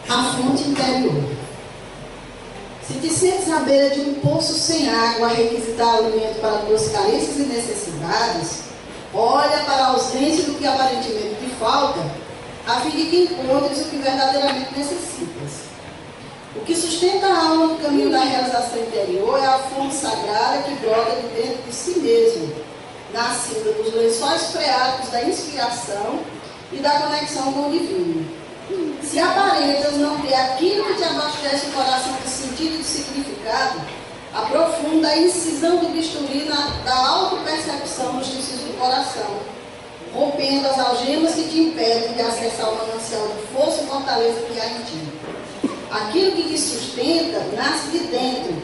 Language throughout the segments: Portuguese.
a fonte interior. Se te sentes à beira de um poço sem água a requisitar alimento para tuas carências e necessidades, olha para a ausência do que aparentemente te falta, a fim de que encontres o que verdadeiramente necessitas. O que sustenta a alma no caminho da realização interior é a fonte sagrada que brota de dentro de si mesmo, nascida dos lençóis freáticos da inspiração e da conexão com o divino. Se aparentas não ter aquilo que te abastece o coração de sentido e de significado, aprofunda a incisão do bisturi da autopercepção nos tecidos do coração, rompendo as algemas que te impedem de acessar o manancial de força e fortaleza que há em ti. Aquilo que te sustenta nasce de dentro,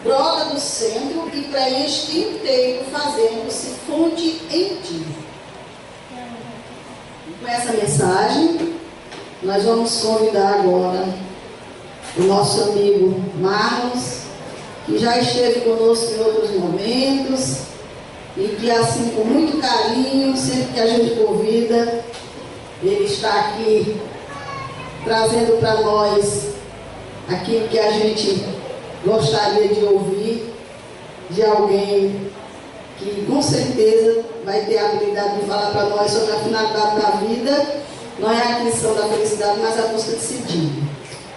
brota do centro e preenche-te inteiro, fazendo-se fonte em ti. Com essa mensagem, nós vamos convidar agora o nosso amigo Marlos, que já esteve conosco em outros momentos e que, assim, com muito carinho, sempre que a gente convida, ele está aqui trazendo para nós aquilo que a gente gostaria de ouvir de alguém que com certeza vai ter a habilidade de falar para nós sobre a finalidade da vida. Não é a aquisição da felicidade, mas a busca de sentido.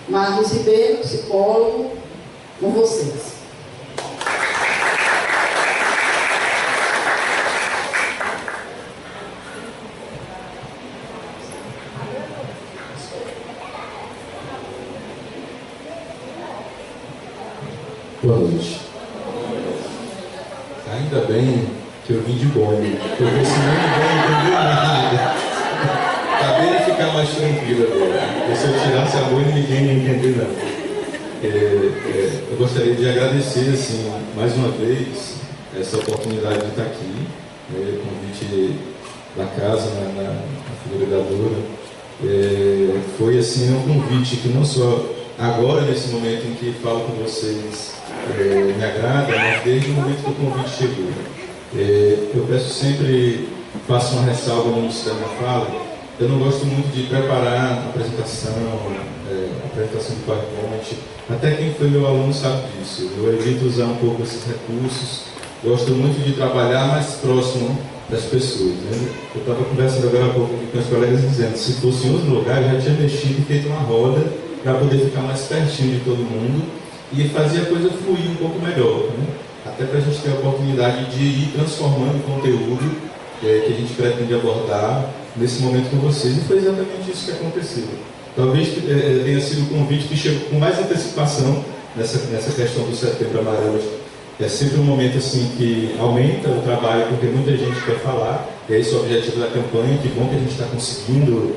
Marlos Ribeiro, psicólogo, com vocês. Boa noite. Ainda bem que eu vim de bode, porque senão ninguém entendeu nada. Acabei de ficar mais tranquilo agora. Porque se eu tirasse a boina, ninguém ia entender nada. Eu gostaria de agradecer, assim, mais uma vez, essa oportunidade de estar aqui, o convite da casa, na figura da Dora. Foi, assim, um convite que não só agora, nesse momento em que falo com vocês, me agrada, mas desde o momento que o convite chegou. Eu peço sempre, faço uma ressalva no início da minha fala. Eu não gosto muito de preparar a apresentação do PowerPoint. Até quem foi meu aluno sabe disso. Eu evito usar um pouco esses recursos. Gosto muito de trabalhar mais próximo das pessoas, né? Eu estava conversando agora há pouco com os colegas dizendo, se fosse em outro lugar, eu já tinha mexido e feito uma roda para poder ficar mais pertinho de todo mundo e fazer a coisa fluir um pouco melhor, né? Até para a gente ter a oportunidade de ir transformando o conteúdo que a gente pretende abordar nesse momento com vocês. E foi exatamente isso que aconteceu. Talvez tenha sido o convite que chegou com mais antecipação nessa questão do Setembro Amarelo. É sempre um momento assim que aumenta o trabalho, porque muita gente quer falar, e esse é o objetivo da campanha. Que bom que a gente está conseguindo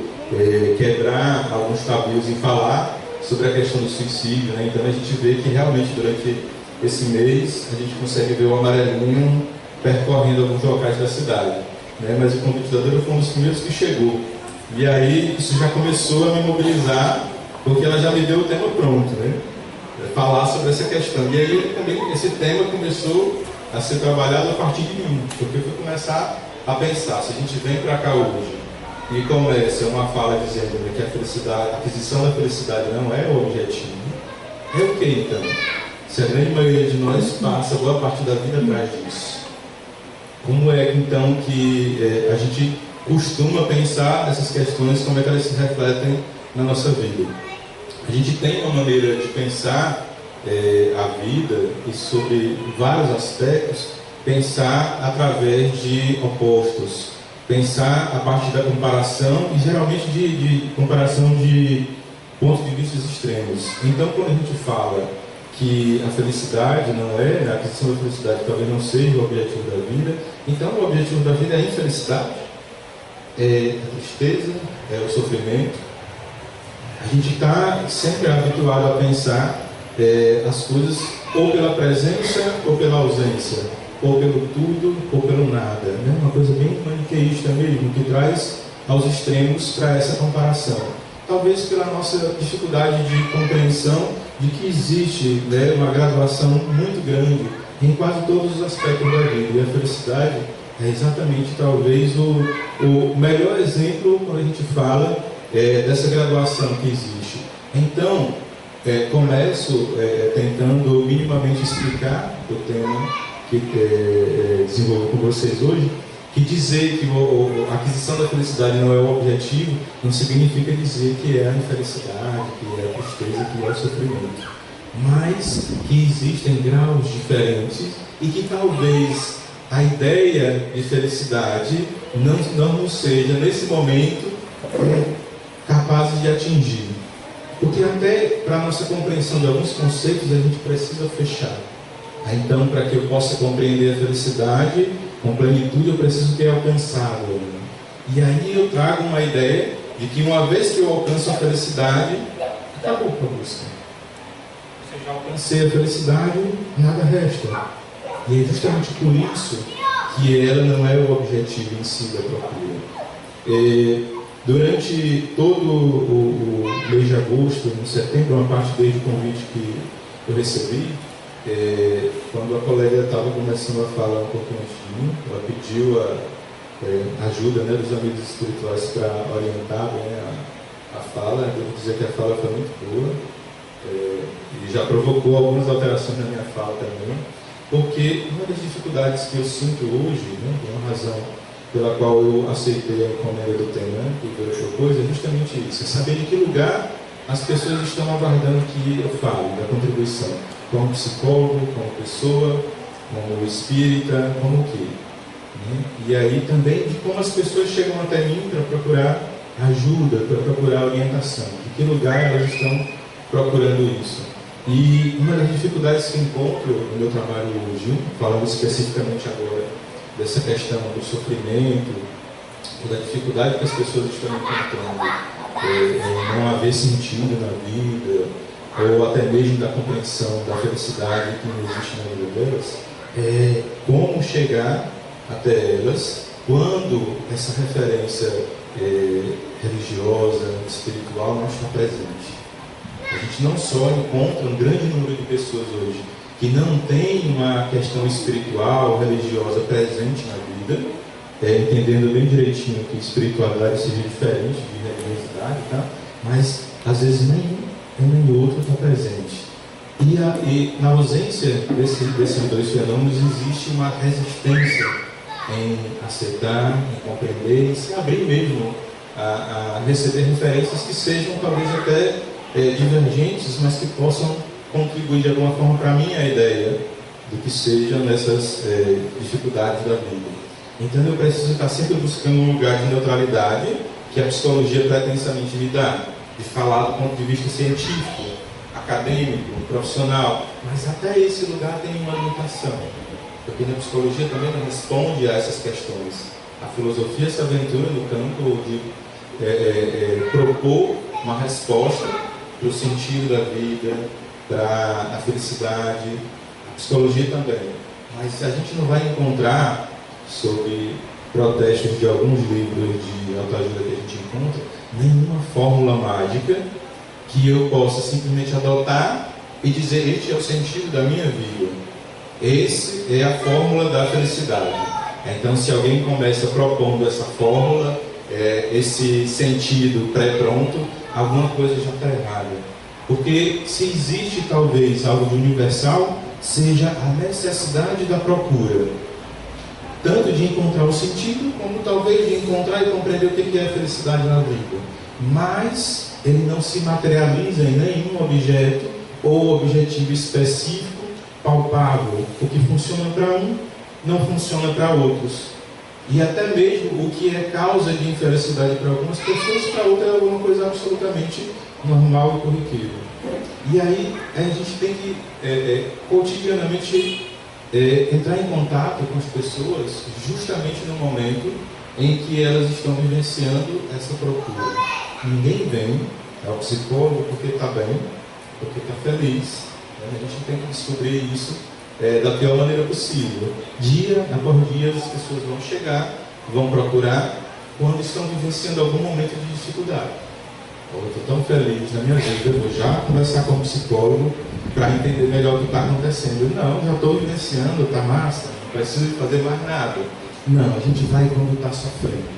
quebrar alguns tabus em falar sobre a questão do suicídio, né? Então a gente vê que realmente durante esse mês a gente consegue ver o amarelinho percorrendo alguns locais da cidade, né? Mas o convite da Dora foi um dos primeiros que chegou, e aí isso já começou a me mobilizar, porque ela já me deu o tema pronto, né? Falar sobre essa questão. E aí também esse tema começou a ser trabalhado a partir de mim, porque eu fui começar a pensar, se a gente vem para cá hoje e começa uma fala dizendo que a aquisição da felicidade não é o objetivo, é o que então? Se a grande maioria de nós passa boa parte da vida atrás disso, como é então que a gente costuma pensar nessas questões, como é que elas se refletem na nossa vida? A gente tem uma maneira de pensar a vida e sobre vários aspectos, pensar através de opostos, pensar a partir da comparação e geralmente de comparação de pontos de vista extremos. Então, quando a gente fala que a felicidade não é, a aquisição da felicidade talvez não seja o objetivo da vida, então o objetivo da vida é a infelicidade, é a tristeza, é o sofrimento. A gente está sempre habituado a pensar as coisas ou pela presença ou pela ausência, ou pelo tudo ou pelo nada, né? Uma coisa bem maniqueísta mesmo, que traz aos extremos para essa comparação. Talvez pela nossa dificuldade de compreensão de que existe, né, uma graduação muito grande em quase todos os aspectos da vida, e a felicidade é exatamente talvez o melhor exemplo quando a gente fala dessa graduação que existe. Então, começo tentando minimamente explicar o tema que desenvolvo com vocês hoje, que dizer que a aquisição da felicidade não é o objetivo, não significa dizer que é a infelicidade, que é a tristeza, que é o sofrimento. Mas que existem graus diferentes e que talvez a ideia de felicidade não seja, nesse momento, capaz de atingir. Porque até para a nossa compreensão de alguns conceitos a gente precisa fechar. Então, para que eu possa compreender a felicidade com plenitude, eu preciso ter alcançado. E aí eu trago uma ideia de que uma vez que eu alcanço a felicidade, acabou a busca. Se eu já alcancei a felicidade, nada resta. E é justamente por isso que ela não é o objetivo em si da procura. Durante todo o mês de agosto, em setembro, uma parte desde o convite que eu recebi, quando a colega estava começando a falar um pouquinho antes de mim, ela pediu a ajuda, né, dos amigos espirituais para orientar, né, a fala. Eu devo dizer que a fala foi muito boa, e já provocou algumas alterações na minha fala também, porque uma das dificuldades que eu sinto hoje, né, por uma razão pela qual eu aceitei a encomenda do Tenan, que Deus propôs, é justamente isso: é saber de que lugar as pessoas estão aguardando que eu fale, da contribuição, como psicólogo, como pessoa, como espírita, como o quê? Né? E aí também de como as pessoas chegam até mim para procurar ajuda, para procurar orientação, de que lugar elas estão procurando isso. E uma das dificuldades que encontro no meu trabalho hoje, falando especificamente agora dessa questão do sofrimento, da dificuldade que as pessoas estão encontrando em não haver sentido na vida, ou até mesmo da compreensão da felicidade que não existe na vida delas, é como chegar até elas quando essa referência religiosa, espiritual não está presente. A gente não só encontra um grande número de pessoas hoje que não tem uma questão espiritual, religiosa presente na vida, entendendo bem direitinho que espiritualidade seja diferente de religiosidade, tá? Mas às vezes nem outro está presente. E na ausência desses dois fenômenos existe uma resistência em aceitar, em compreender e se abrir mesmo a receber referências que sejam talvez até divergentes, mas que possam contribuir de alguma forma para a minha ideia do que sejam nessas dificuldades da vida. Então eu preciso estar sempre buscando um lugar de neutralidade que a psicologia pretensamente me dá, de falar do ponto de vista científico, acadêmico, profissional, mas até esse lugar tem uma limitação, porque na psicologia também não responde a essas questões. A filosofia se aventura no campo de propor uma resposta para o sentido da vida, para a felicidade, a psicologia também. Mas a gente não vai encontrar, sob protestos de alguns livros de autoajuda que a gente encontra, nenhuma fórmula mágica que eu possa simplesmente adotar e dizer: este é o sentido da minha vida, esse é a fórmula da felicidade. Então, se alguém começa propondo essa fórmula, esse sentido pré-pronto, alguma coisa já está errada. Porque se existe talvez algo de universal, seja a necessidade da procura, tanto de encontrar o sentido, como talvez de encontrar e compreender o que é a felicidade na vida. Mas ele não se materializa em nenhum objeto ou objetivo específico, palpável. O que funciona para um, não funciona para outros. E até mesmo o que é causa de infelicidade para algumas pessoas, para outras é alguma coisa absolutamente normal e corriqueira. E aí a gente tem que cotidianamente entrar em contato com as pessoas justamente no momento em que elas estão vivenciando essa procura. Ninguém vem ao psicólogo porque está bem, porque está feliz. Né? A gente tem que descobrir isso da pior maneira possível. Dia após dia as pessoas vão chegar, vão procurar quando estão vivenciando algum momento de dificuldade. Eu estou tão feliz na minha vida, eu vou já conversar com o psicólogo para entender melhor o que está acontecendo. Não, já estou vivenciando, está massa, não preciso fazer mais nada. Não, a gente vai quando está sofrendo.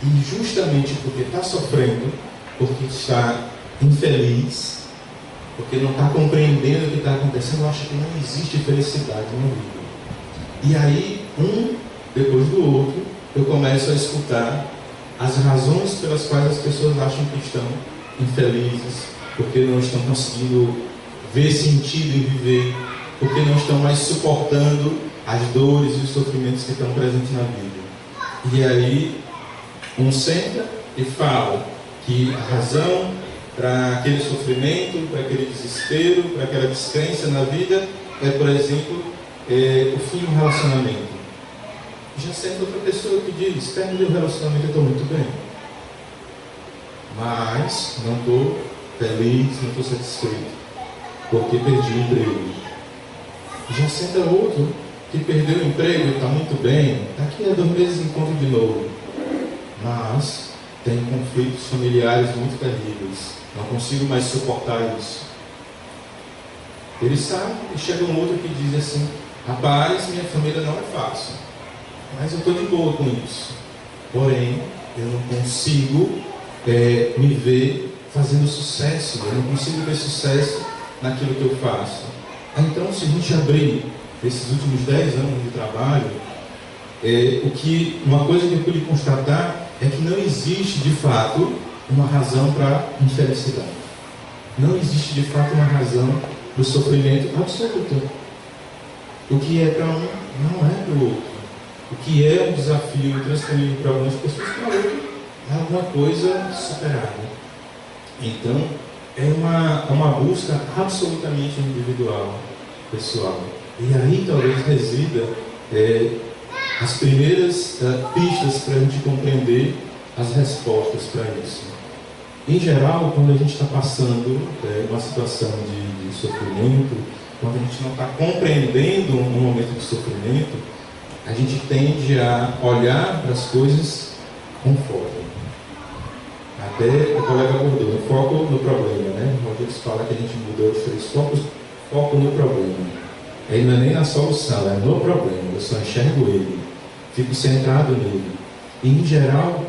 E justamente porque está sofrendo, porque está infeliz, porque não está compreendendo o que está acontecendo, acha que não existe felicidade na vida. E aí, um depois do outro, eu começo a escutar as razões pelas quais as pessoas acham que estão infelizes, porque não estão conseguindo ver sentido em viver, porque não estão mais suportando as dores e os sofrimentos que estão presentes na vida. E aí, um senta e fala que a razão para aquele sofrimento, para aquele desespero, para aquela descrença na vida é, por exemplo, o fim do relacionamento. Já sendo outra pessoa que diz: terminei o relacionamento, eu estou muito bem, mas não estou feliz, não estou satisfeito, porque perdi o emprego. Já senta outro que perdeu o emprego e está muito bem, daqui a 2 meses encontra de novo, mas tem conflitos familiares muito terríveis, não consigo mais suportar isso. Ele sai e chega um outro que diz assim: rapaz, minha família não é fácil, mas eu estou de boa com isso. Porém, eu não consigo me ver fazendo sucesso, eu não consigo ver sucesso naquilo que eu faço. Então, se a gente abrir esses últimos 10 anos de trabalho, uma coisa que eu pude constatar é que não existe de fato uma razão para infelicidade. Não existe de fato uma razão para o sofrimento absoluto. O que é para um não é para o outro. O que é um desafio transferido para algumas pessoas, para outras é alguma coisa superada. Então, é uma busca absolutamente individual, pessoal. E aí talvez resida as primeiras pistas para a gente compreender as respostas para isso. Em geral, quando a gente está passando uma situação de sofrimento, quando a gente não está compreendendo um momento de sofrimento, a gente tende a olhar para as coisas com foco. Até o colega abordou, foco no problema, né? O Rodrigues fala que a gente mudou os 3 focos, foco no problema. Aí não é nem na solução, é no problema, eu só enxergo ele, fico centrado nele. E em geral,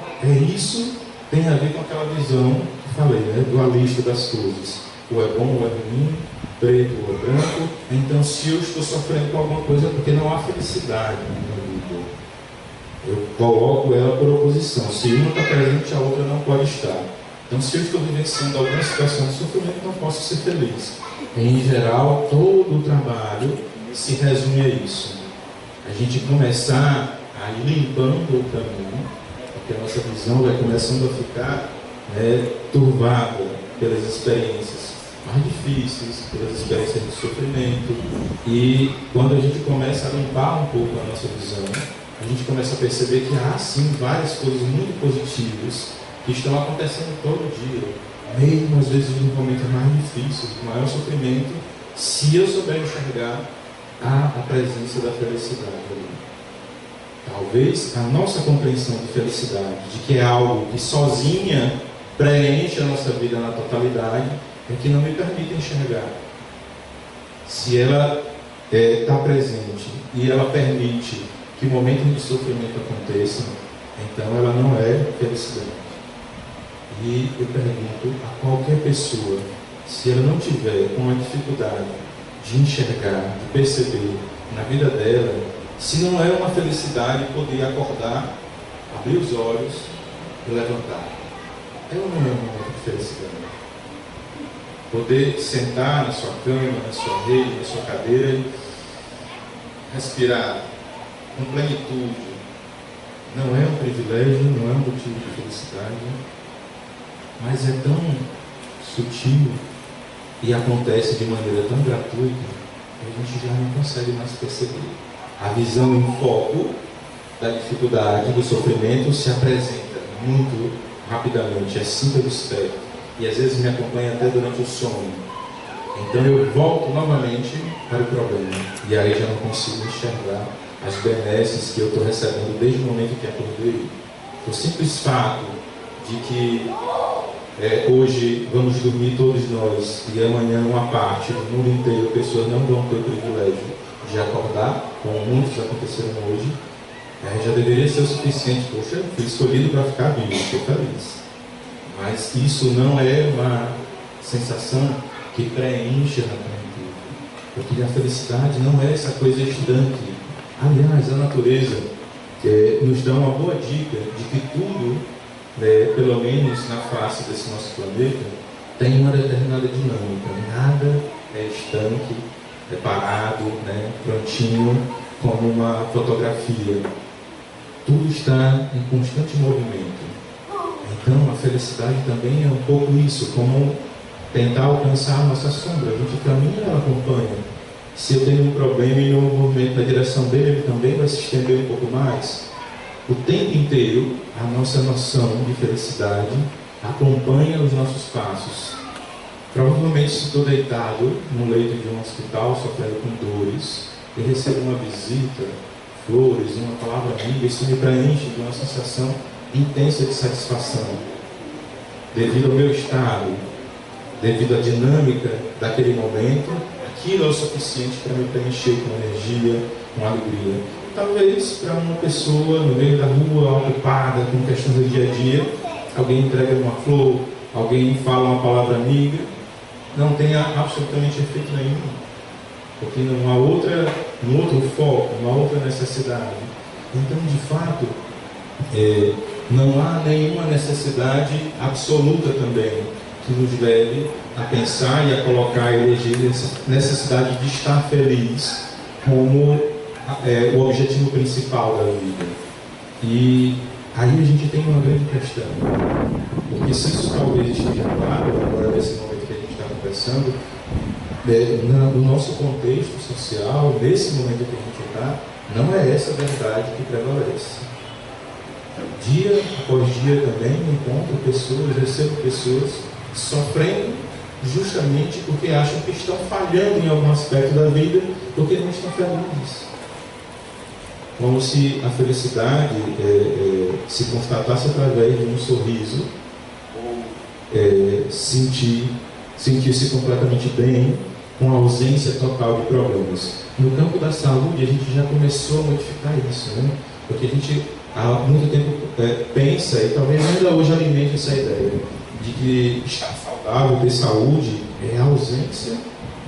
isso tem a ver com aquela visão que falei, né? Dualista das coisas. Ou é bom ou é ruim, preto ou é branco. Então, se eu estou sofrendo com alguma coisa, é porque não há felicidade na minha vida. Eu coloco ela por oposição. Se uma está presente, a outra não pode estar. Então, se eu estou vivenciando alguma situação de sofrimento, não posso ser feliz. Em geral, todo o trabalho se resume a isso. A gente começar a ir limpando o caminho, porque a nossa visão vai começando a ficar turvada pelas experiências mais difíceis, pelas experiências de sofrimento. E quando a gente começa a limpar um pouco a nossa visão, a gente começa a perceber que há sim várias coisas muito positivas que estão acontecendo todo dia, mesmo às vezes nos momentos mais difíceis, do maior sofrimento, se eu souber enxergar a presença da felicidade ali. Talvez a nossa compreensão de felicidade, de que é algo que sozinha preenche a nossa vida na totalidade, é que não me permite enxergar. Se ela está presente e ela permite que momentos de sofrimento aconteçam, então ela não é felicidade. E eu pergunto a qualquer pessoa, se ela não tiver uma dificuldade de enxergar, de perceber na vida dela, se não é uma felicidade poder acordar, abrir os olhos e levantar. Ela não é um momento de felicidade. Poder sentar na sua cama, na sua rede, na sua cadeira e respirar com plenitude não é um privilégio, não é um motivo de felicidade, mas é tão sutil e acontece de maneira tão gratuita que a gente já não consegue mais perceber. A visão em foco da dificuldade, do sofrimento se apresenta muito rapidamente, é assim que eu desperto. E às vezes me acompanha até durante o sono. Então eu volto novamente para o problema. E aí já não consigo enxergar as benesses que eu estou recebendo desde o momento que acordei. O simples fato de que hoje vamos dormir todos nós e amanhã uma parte do mundo inteiro, pessoas não vão ter o privilégio de acordar, como muitos aconteceram hoje, já deveria ser o suficiente. Poxa, eu fui escolhido para ficar vivo, estou feliz. Mas isso não é sensação que preenche a plenitude. Porque a felicidade não é essa coisa estanque. Aliás, a natureza nos dá uma boa dica de que tudo, pelo menos na face desse nosso planeta, tem uma determinada dinâmica. Nada é estanque, é parado, prontinho, como uma fotografia. Tudo está em constante movimento. Então, a felicidade também é um pouco isso, como tentar alcançar a nossa sombra. A gente caminha, ela acompanha. Se eu tenho um problema e no movimento na direção dele, ele também vai se estender um pouco mais. O tempo inteiro, a nossa noção de felicidade acompanha os nossos passos. Provavelmente, se estou deitado no leito de um hospital, sofrendo com dores, e recebo uma visita, flores, uma palavra amiga, isso me preenche de uma sensação intensa de satisfação. Devido ao meu estado, devido à dinâmica daquele momento, aquilo é o suficiente para me preencher com energia, com alegria. Talvez para uma pessoa no meio da rua, ocupada com questões do dia a dia, alguém entrega uma flor, alguém fala uma palavra amiga, não tenha absolutamente efeito nenhum, porque não há um outro foco, uma outra necessidade. Então, de fato, não há nenhuma necessidade absoluta também que nos leve a pensar e a colocar, a eleger essa necessidade de estar feliz como o objetivo principal da vida. E aí a gente tem uma grande questão, porque se isso talvez esteja claro agora nesse momento que a gente está conversando, no nosso contexto social, nesse momento que a gente está, não é essa a verdade que prevalece. Dia após dia também encontro pessoas, recebo pessoas sofrendo justamente porque acham que estão falhando em algum aspecto da vida, porque não estão felizes. Como se a felicidade se constatasse através de um sorriso, ou sentir-se completamente bem, com a ausência total de problemas. No campo da saúde, a gente já começou a modificar isso, porque a gente há muito tempo pensa, e talvez ainda hoje alimente essa ideia, de que estar saudável, ter saúde, é a ausência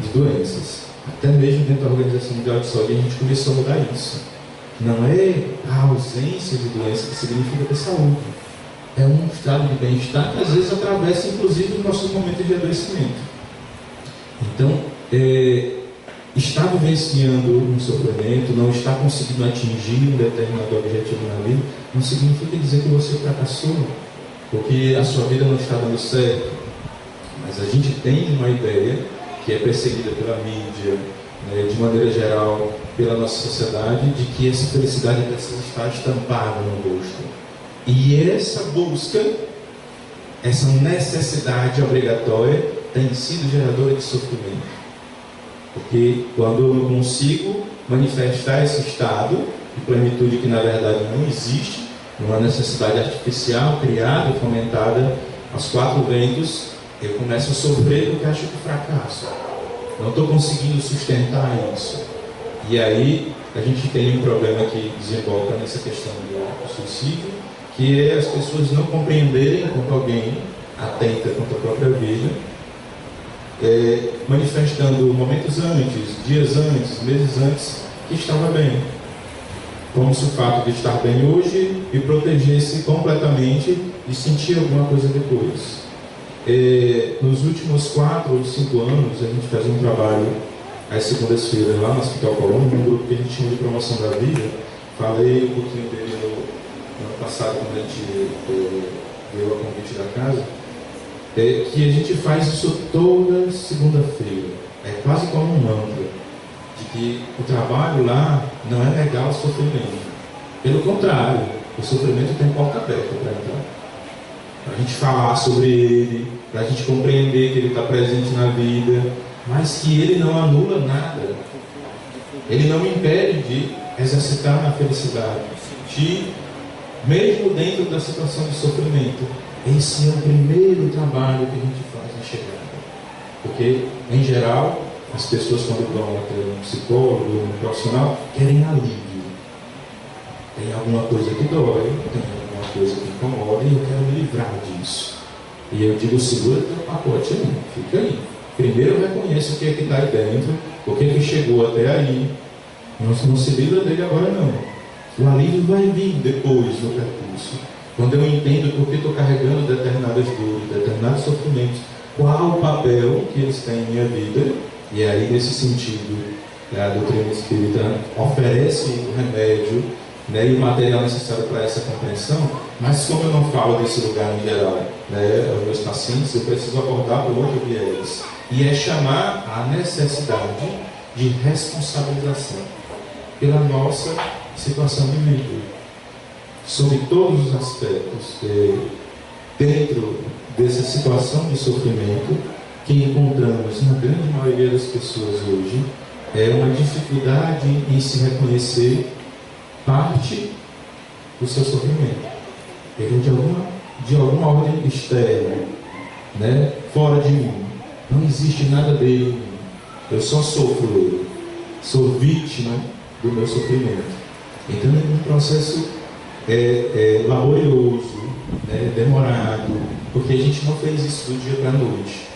de doenças. Até mesmo dentro da Organização Mundial de Saúde, a gente começou a mudar isso. Não é a ausência de doença que significa ter saúde. É um estado de bem-estar que às vezes atravessa inclusive os nossos momentos de adoecimento. Então, estar vivenciando um sofrimento, não estar conseguindo atingir um determinado objetivo na vida, não significa dizer que você fracassou, porque a sua vida não está dando certo. Mas a gente tem uma ideia que é perseguida pela mídia, de maneira geral, pela nossa sociedade, de que essa felicidade precisa estar estampada no rosto. E essa busca, essa necessidade obrigatória, tem sido geradora de sofrimento. Porque quando eu não consigo manifestar esse estado de plenitude que na verdade não existe, numa necessidade artificial, criada, fomentada aos quatro ventos, eu começo a sofrer porque acho que fracasso. Não estou conseguindo sustentar isso. E aí a gente tem um problema que desemboca nessa questão do suicídio, que é as pessoas não compreenderem enquanto alguém atenta contra a própria vida, manifestando momentos antes, dias antes, meses antes, que estava bem. Como se o fato de estar bem hoje me protegesse completamente de sentir alguma coisa depois. Nos últimos 4 ou 5 anos, a gente faz um trabalho às segundas-feiras lá no Hospital Colônia, num grupo que a gente chama de Promoção da Vida. Falei um pouquinho dele no ano passado, quando a gente deu a convite da casa, que a gente faz isso toda segunda-feira. É quase como um mantra, de que o trabalho lá não é negar o sofrimento. Pelo contrário, o sofrimento tem porta aberta para entrar. Para a gente falar sobre ele, para a gente compreender que ele está presente na vida, mas que ele não anula nada. Ele não me impede de exercitar a felicidade, sentir, mesmo dentro da situação de sofrimento. Esse é o primeiro trabalho que a gente faz na chegada. Porque, em geral, as pessoas quando vão até um psicólogo, um profissional, querem alívio. Tem alguma coisa que dói, tem alguma coisa que incomoda e eu quero me livrar disso. E eu digo, segura teu pacote aí, fica aí. Primeiro eu reconheço o que é que está aí dentro, o que é que chegou até aí. Não se livra dele agora não. O alívio vai vir depois no percurso. Quando eu entendo por que estou carregando determinadas dores, determinados sofrimentos, qual o papel que eles têm em minha vida, e aí nesse sentido a doutrina espírita oferece o remédio, né, e o material necessário para essa compreensão, mas como eu não falo desse lugar em geral, né, aos meus pacientes, eu preciso abordar por outro viés, e é chamar a necessidade de responsabilização pela nossa situação de vida, sobre todos os aspectos, dentro dessa situação de sofrimento que encontramos na grande maioria das pessoas hoje, é uma dificuldade em se reconhecer parte do seu sofrimento. Ele é de alguma ordem externa, né? Fora de mim. Não existe nada dele em mim. Eu só sofro, sou vítima do meu sofrimento. Então é um processo laborioso, né? Demorado, porque a gente não fez isso do dia para a noite.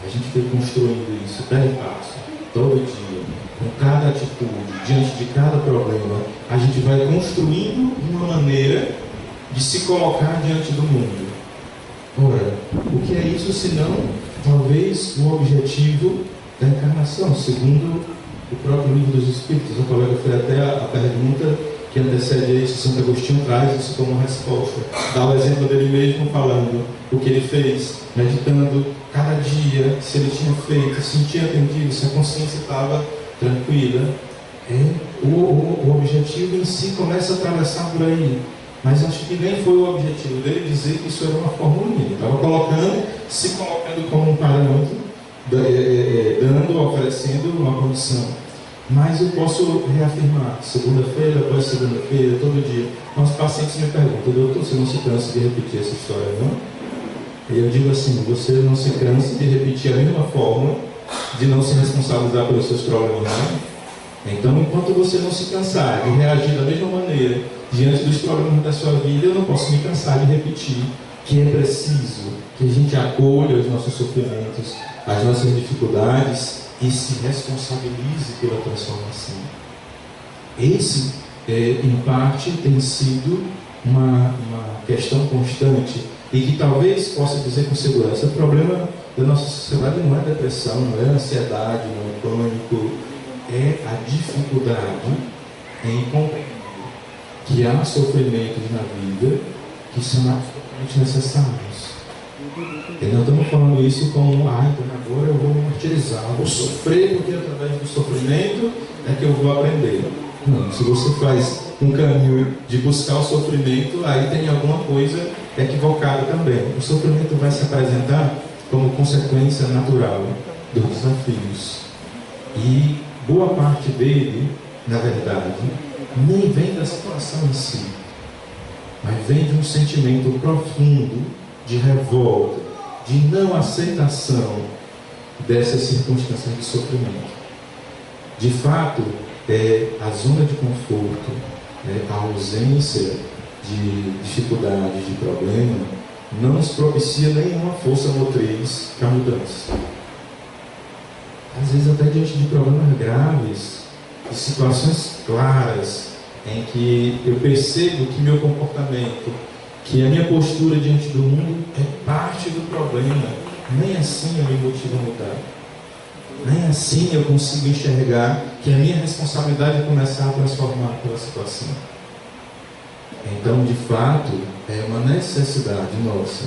A gente foi construindo isso passo a passo, todo dia, com cada atitude, diante de cada problema, a gente vai construindo uma maneira de se colocar diante do mundo. Ora, o que é isso senão, talvez, o objetivo da encarnação, segundo o próprio Livro dos Espíritos? O colega fez até a pergunta que antecede isso, Santo Agostinho traz isso como resposta. Dá o exemplo dele mesmo falando o que ele fez, meditando cada dia, se ele tinha feito, se sentia atendido, se a consciência estava tranquila. O objetivo em si começa a atravessar por aí. Mas acho que nem foi o objetivo dele dizer que isso era uma formulinha. Ele estava se colocando como um parâmetro, oferecendo uma condição. Mas eu posso reafirmar, segunda-feira após segunda-feira, todo dia. Nossos pacientes me perguntam, doutor, você não se cansa de repetir essa história, não? E eu digo assim, você não se cansa de repetir a mesma forma, de não se responsabilizar pelos seus problemas, não? Então, enquanto você não se cansar de reagir da mesma maneira diante dos problemas da sua vida, eu não posso me cansar de repetir que é preciso que a gente acolha os nossos sofrimentos, as nossas dificuldades e se responsabilize pela transformação. Esse, em parte, tem sido uma questão constante e que talvez possa dizer com segurança: o problema da nossa sociedade não é depressão, não é ansiedade, não é pânico, é a dificuldade em compreender que há sofrimentos na vida que são absolutamente necessários. E não estamos falando isso como, então agora eu vou me martirizar, vou sofrer, porque através do sofrimento é que eu vou aprender. Não, se você faz um caminho de buscar o sofrimento, aí tem alguma coisa equivocada também. O sofrimento vai se apresentar como consequência natural dos desafios. E boa parte dele, na verdade, nem vem da situação em si, mas vem de um sentimento profundo de revolta, de não aceitação dessas circunstâncias de sofrimento. De fato, a zona de conforto, a ausência de dificuldade, de problema, não nos propicia nenhuma força motriz para a mudança. Às vezes até diante de problemas graves, de situações claras, em que eu percebo que meu comportamento, que a minha postura diante do mundo é parte do problema, nem assim eu me motivo a mudar. Nem assim eu consigo enxergar que a minha responsabilidade é começar a transformar aquela situação. Então, de fato, é uma necessidade nossa.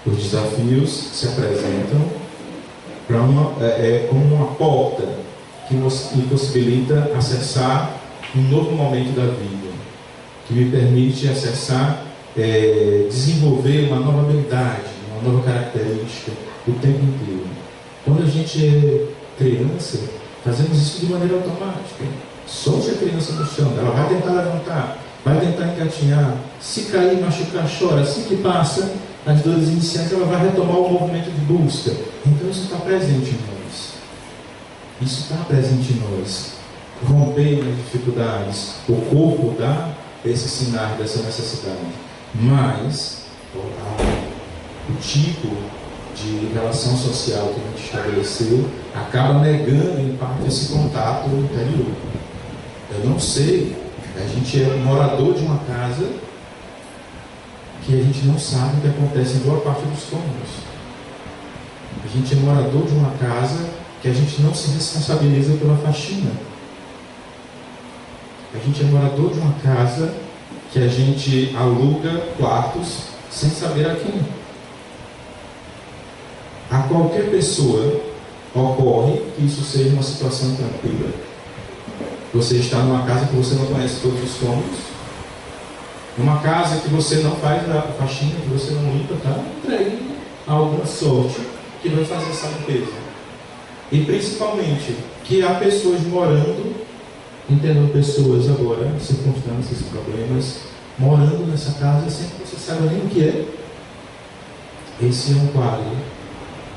Os desafios se apresentam como uma porta que nos possibilita acessar um novo momento da vida, que me permite acessar, desenvolver uma nova habilidade, uma nova característica o tempo inteiro. Quando a gente é criança, fazemos isso de maneira automática. Solte a criança no chão, ela vai tentar levantar, vai tentar engatinhar, se cair, machucar, chora. Assim que passa as dores iniciais, ela vai retomar o movimento de busca. Então isso está presente em nós. Isso está presente em nós. Romper as dificuldades, o corpo dá esses sinais dessa necessidade. Mas o tipo de relação social que a gente estabeleceu acaba negando, em parte, esse contato interior. Eu não sei, a gente é morador de uma casa que a gente não sabe o que acontece em boa parte dos cômodos. A gente é morador de uma casa que a gente não se responsabiliza pela faxina. A gente é morador de uma casa que a gente aluga quartos sem saber a quem. A qualquer pessoa ocorre que isso seja uma situação tranquila. Você está numa casa que você não conhece todos os cômodos, numa casa que você não faz a faxina, que você não limpa, tá? Entregue a alguma sorte que vai fazer essa limpeza. E principalmente que há pessoas morando, entendam pessoas agora, circunstâncias, problemas, morando nessa casa sem que você saiba nem o que é. Esse é um quadro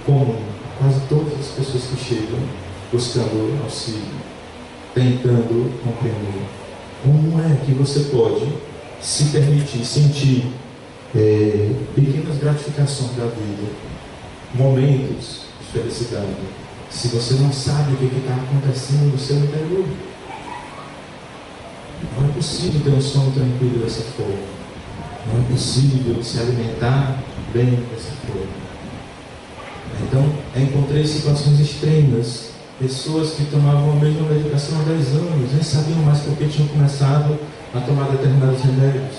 comum. Quase todas as pessoas que chegam buscando auxílio, tentando compreender. Como é que você pode se permitir sentir pequenas gratificações da vida, momentos de felicidade, se você não sabe o que está acontecendo no seu interior? Não é possível ter um sono tranquilo dessa forma. Não é possível se alimentar bem dessa forma. Então, eu encontrei situações extremas. Pessoas que tomavam a mesma medicação há 10 anos, nem sabiam mais porque tinham começado a tomar determinados remédios.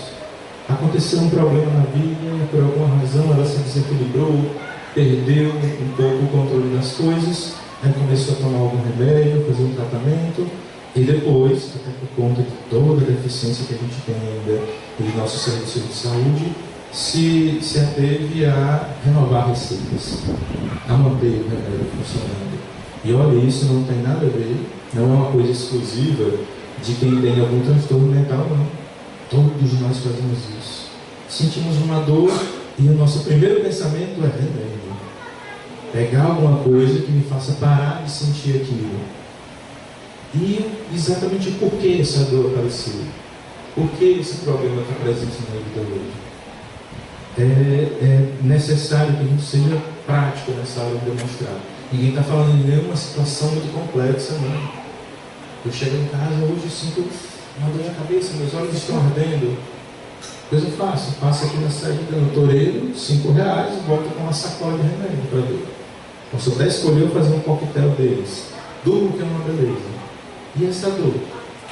Aconteceu um problema na vida, por alguma razão ela se desequilibrou, perdeu um pouco o controle das coisas, aí começou a tomar algum remédio, fazer um tratamento, e depois, até por conta de toda a deficiência que a gente tem ainda nos nossos serviços de saúde, se ateve a renovar receitas, a manter o remédio funcionando. E olha, isso não tem nada a ver, não é uma coisa exclusiva de quem tem algum transtorno mental, não. Todos nós fazemos isso. Sentimos uma dor e o nosso primeiro pensamento é remédio. Pegar alguma coisa que me faça parar de sentir aquilo. E exatamente por que essa dor apareceu? Por que esse problema está presente na vida hoje? É necessário que a gente seja prático nessa hora de demonstrar. Ninguém está falando em nenhuma situação muito complexa, não. Eu chego em casa hoje e sinto uma dor na cabeça, meus olhos estão ardendo. Coisa fácil, passo aqui na saída no toureiro, R$5, e volto com uma sacola de remédio para dor. Posso até escolher fazer um coquetel deles. Durmo que é uma beleza. E essa dor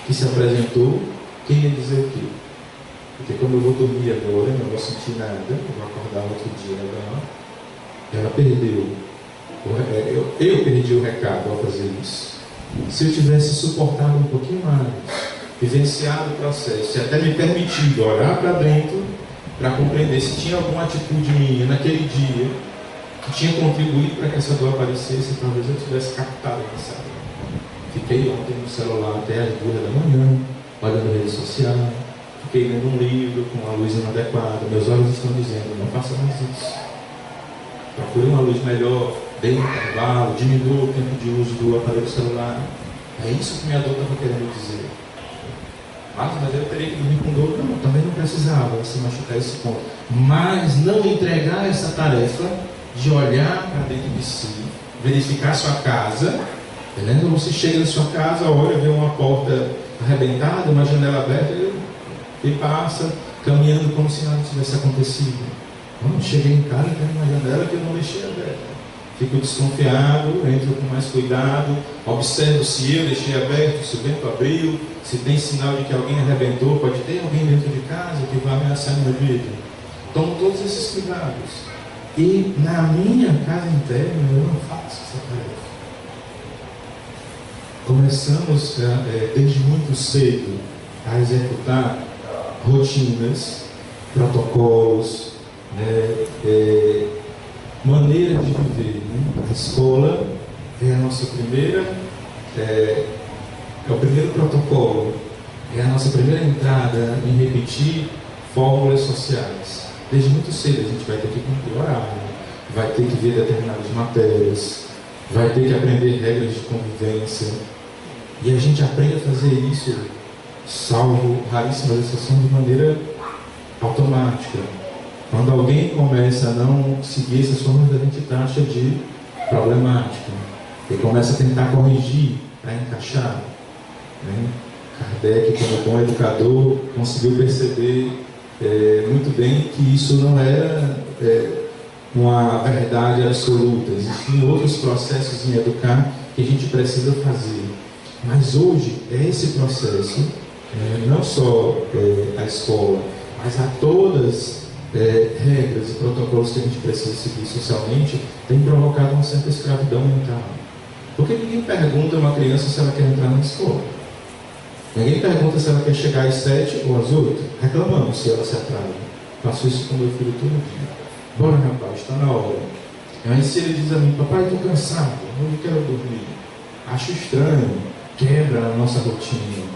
que se apresentou, quem ia dizer o quê? Porque como eu vou dormir agora, não vou sentir nada, eu vou acordar outro dia agora, ela perdeu. Eu perdi o recado ao fazer isso. Se eu tivesse suportado um pouquinho mais, vivenciado o processo e até me permitido olhar para dentro para compreender se tinha alguma atitude minha naquele dia que tinha contribuído para que essa dor aparecesse, talvez eu tivesse captado a mensagem. Fiquei ontem no celular até as 2 da manhã, olhando rede social, fiquei lendo um livro com uma luz inadequada, meus olhos estão dizendo, não faça mais isso. Procure uma luz melhor, dê um intervalo, diminua o tempo de uso do aparelho celular. É isso que minha dor estava querendo dizer. Mas eu teria que dormir com dor? Não, também não precisava se machucar esse ponto. Mas não entregar essa tarefa de olhar para dentro de si, verificar sua casa. Entendendo? Você chega na sua casa, olha, vê uma porta arrebentada, uma janela aberta e passa caminhando como se nada tivesse acontecido. Não, cheguei em casa e tem uma janela que eu não deixei aberta. Fico desconfiado, entro com mais cuidado, observo se eu deixei aberto, se o vento abriu, se tem sinal de que alguém arrebentou, pode ter alguém dentro de casa que vai ameaçar minha vida. Tomo todos esses cuidados. E na minha casa interna eu não faço essa tarefa. Começamos desde muito cedo a executar rotinas, protocolos, maneira de viver. Né? A escola é a nossa primeira, é o primeiro protocolo, é a nossa primeira entrada em repetir fórmulas sociais. Desde muito cedo a gente vai ter que cumprir horário, vai ter que ver determinadas matérias, vai ter que aprender regras de convivência. E a gente aprende a fazer isso, salvo raríssimas exceções, de maneira automática. Quando alguém começa a não seguir essas formas, a gente taxa de problemático e começa a tentar corrigir para encaixar, né? Kardec, como bom educador, conseguiu perceber muito bem que isso não era uma verdade absoluta. Existem outros processos em educar que a gente precisa fazer. Mas hoje é esse processo, não só a escola, mas a todas regras e protocolos que a gente precisa seguir socialmente, tem provocado uma certa escravidão mental. Porque ninguém pergunta a uma criança se ela quer entrar na escola. Ninguém pergunta se ela quer chegar às 7 ou às 8. Reclamamos se ela se atrasa. Faço isso com meu filho todo dia. Bora, rapaz, está na hora. Aí se ele diz a mim, papai, estou cansado, não quero dormir. Acho estranho, quebra a nossa rotina.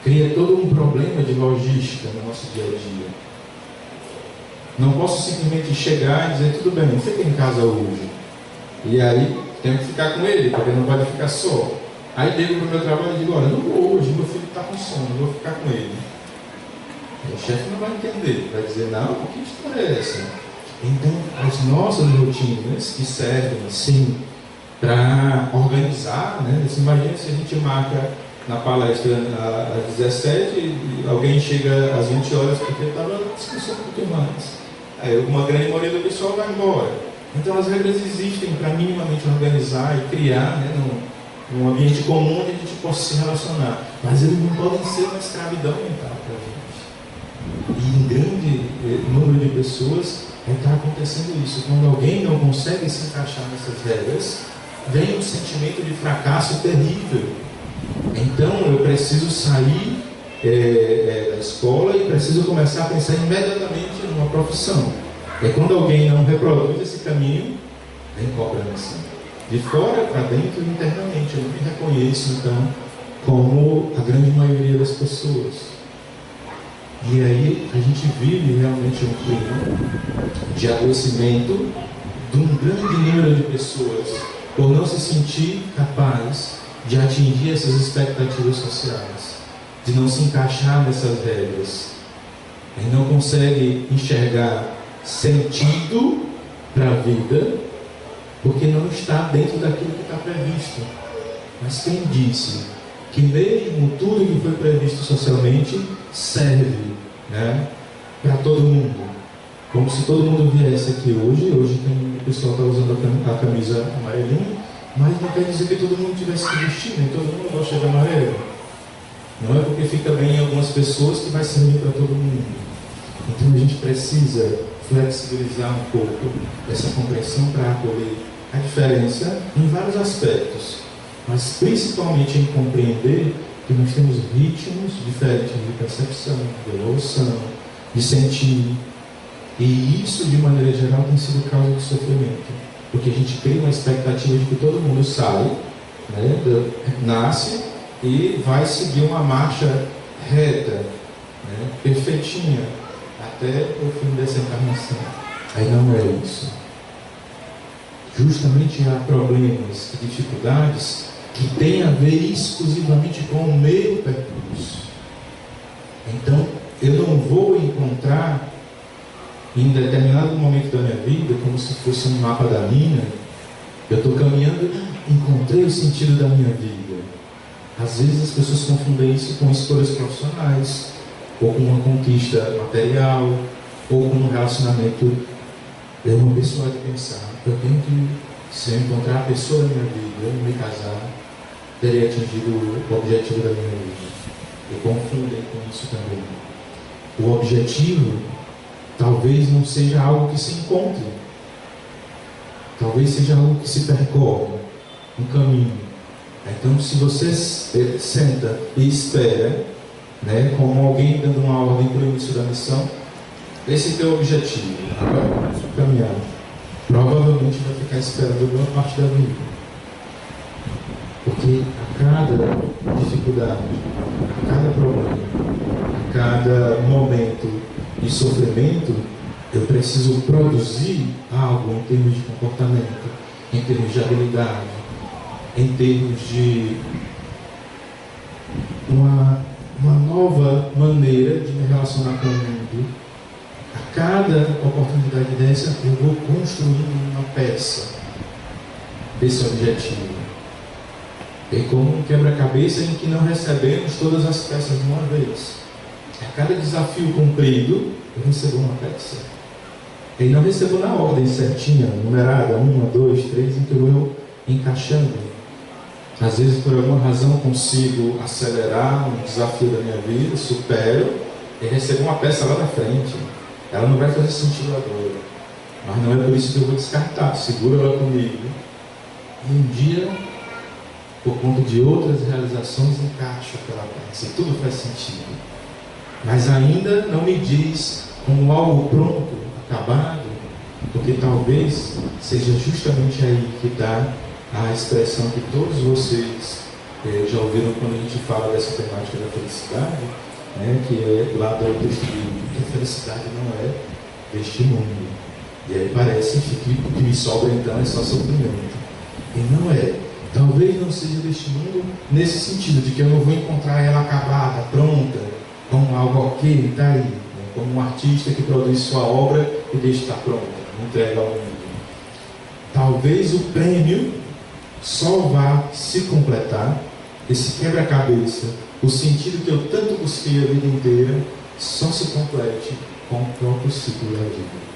Cria todo um problema de logística no nosso dia a dia. Não posso simplesmente chegar e dizer, tudo bem, fica em casa hoje. E aí, tenho que ficar com ele, porque não pode ficar só. Aí ligo para o meu trabalho e digo, olha, não vou hoje, meu filho está com sono, vou ficar com ele. E o chefe não vai entender, vai dizer, não, que história é essa? Então, as nossas rotinas que servem, sim, para organizar, né? Você imagina se a gente marca na palestra às 17 e alguém chega às 20 horas porque estava descansando um pouquinho mais. Aí uma grande maioria do pessoal vai embora. Então as regras existem para minimamente organizar e criar, né, num ambiente comum onde a gente possa se relacionar. Mas eles não podem ser uma escravidão mental para a gente. E em grande número de pessoas está acontecendo isso. Quando alguém não consegue se encaixar nessas regras, vem um sentimento de fracasso terrível. Então eu preciso sair da escola e preciso começar a pensar imediatamente numa profissão. É quando alguém não reproduz esse caminho, vem cobrança. De fora para dentro e internamente. Eu não me reconheço, então, como a grande maioria das pessoas. E aí a gente vive realmente um clima de adoecimento de um grande número de pessoas por não se sentir capaz de atingir essas expectativas sociais, de não se encaixar nessas regras. Ele não consegue enxergar sentido para a vida, porque não está dentro daquilo que está previsto. Mas quem disse que mesmo tudo que foi previsto socialmente serve, né, para todo mundo? Como se todo mundo viesse aqui hoje o pessoal está usando a camisa amarelinha, mas não quer dizer que todo mundo tivesse que vestir, nem todo mundo gosta de amarelo. Não é porque fica bem em algumas pessoas que vai servir para todo mundo. Então a gente precisa flexibilizar um pouco essa compreensão para acolher a diferença em vários aspectos, mas principalmente em compreender que nós temos ritmos diferentes de percepção, de evolução, de sentir, e isso de maneira geral tem sido causa de sofrimento, porque a gente cria uma expectativa de que todo mundo sai, né, nasce e vai seguir uma marcha reta, né, perfeitinha, até o fim dessa encarnação. Aí não é isso. Justamente há problemas e dificuldades que têm a ver exclusivamente com o meu percurso. Então, eu não vou encontrar em determinado momento da minha vida, como se fosse um mapa da mina, eu estou caminhando, encontrei o sentido da minha vida. Às vezes as pessoas confundem isso com escolhas profissionais, ou com uma conquista material, ou com um relacionamento. É uma pessoa de pensar, eu tenho que, se eu encontrar a pessoa da minha vida, eu me casar, terei atingido o objetivo da minha vida. E confundem com isso também. O objetivo talvez não seja algo que se encontre, talvez seja algo que se percorre, um caminho. Então, se você senta e espera, né, como alguém dando uma ordem para o início da missão, esse é o teu objetivo, agora caminhar, provavelmente vai ficar esperando boa parte da vida, porque a cada dificuldade, a cada problema, a cada momento de sofrimento, eu preciso produzir algo em termos de comportamento, em termos de habilidade, em termos de uma nova maneira de me relacionar com o mundo. A cada oportunidade dessa, eu vou construindo uma peça desse objetivo. É como um quebra-cabeça em que não recebemos todas as peças de uma vez. A cada desafio cumprido, eu recebo uma peça. E não recebo na ordem certinha, numerada, 1, 2, 3, então eu vou encaixando. Às vezes, por alguma razão, consigo acelerar um desafio da minha vida, supero e recebo uma peça lá na frente. Ela não vai fazer sentido agora, mas não é por isso que eu vou descartar. Seguro ela comigo. E um dia, por conta de outras realizações, encaixo aquela peça e tudo faz sentido. Mas ainda não me diz como algo pronto, acabado, porque talvez seja justamente aí que dá a expressão que todos vocês já ouviram quando a gente fala dessa temática da felicidade, né, que é lá do texto bíblico, que a felicidade não é deste mundo. E aí parece que o que me sobra então é só sofrimento. E não é. Talvez não seja deste mundo nesse sentido, de que eu não vou encontrar ela acabada, pronta, como algo ok, está aí, né? Como um artista que produz sua obra e deixa estar pronta, entrega ao mundo. Talvez o prêmio só vá se completar, esse quebra-cabeça, o sentido que eu tanto busquei a vida inteira, só se complete com o próprio ciclo da vida.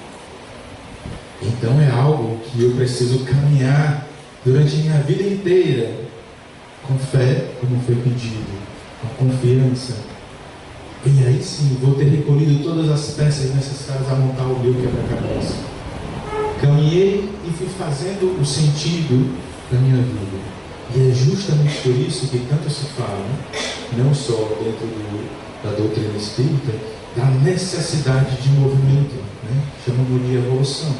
Então é algo que eu preciso caminhar durante a minha vida inteira, com fé, como foi pedido, com confiança. E aí sim, vou ter recolhido todas as peças necessárias a montar o meu quebra-cabeça. Caminhei e fui fazendo o sentido da minha vida. E é justamente por isso que tanto se fala, não só dentro da doutrina espírita, da necessidade de movimento, né? Chamamos de evolução.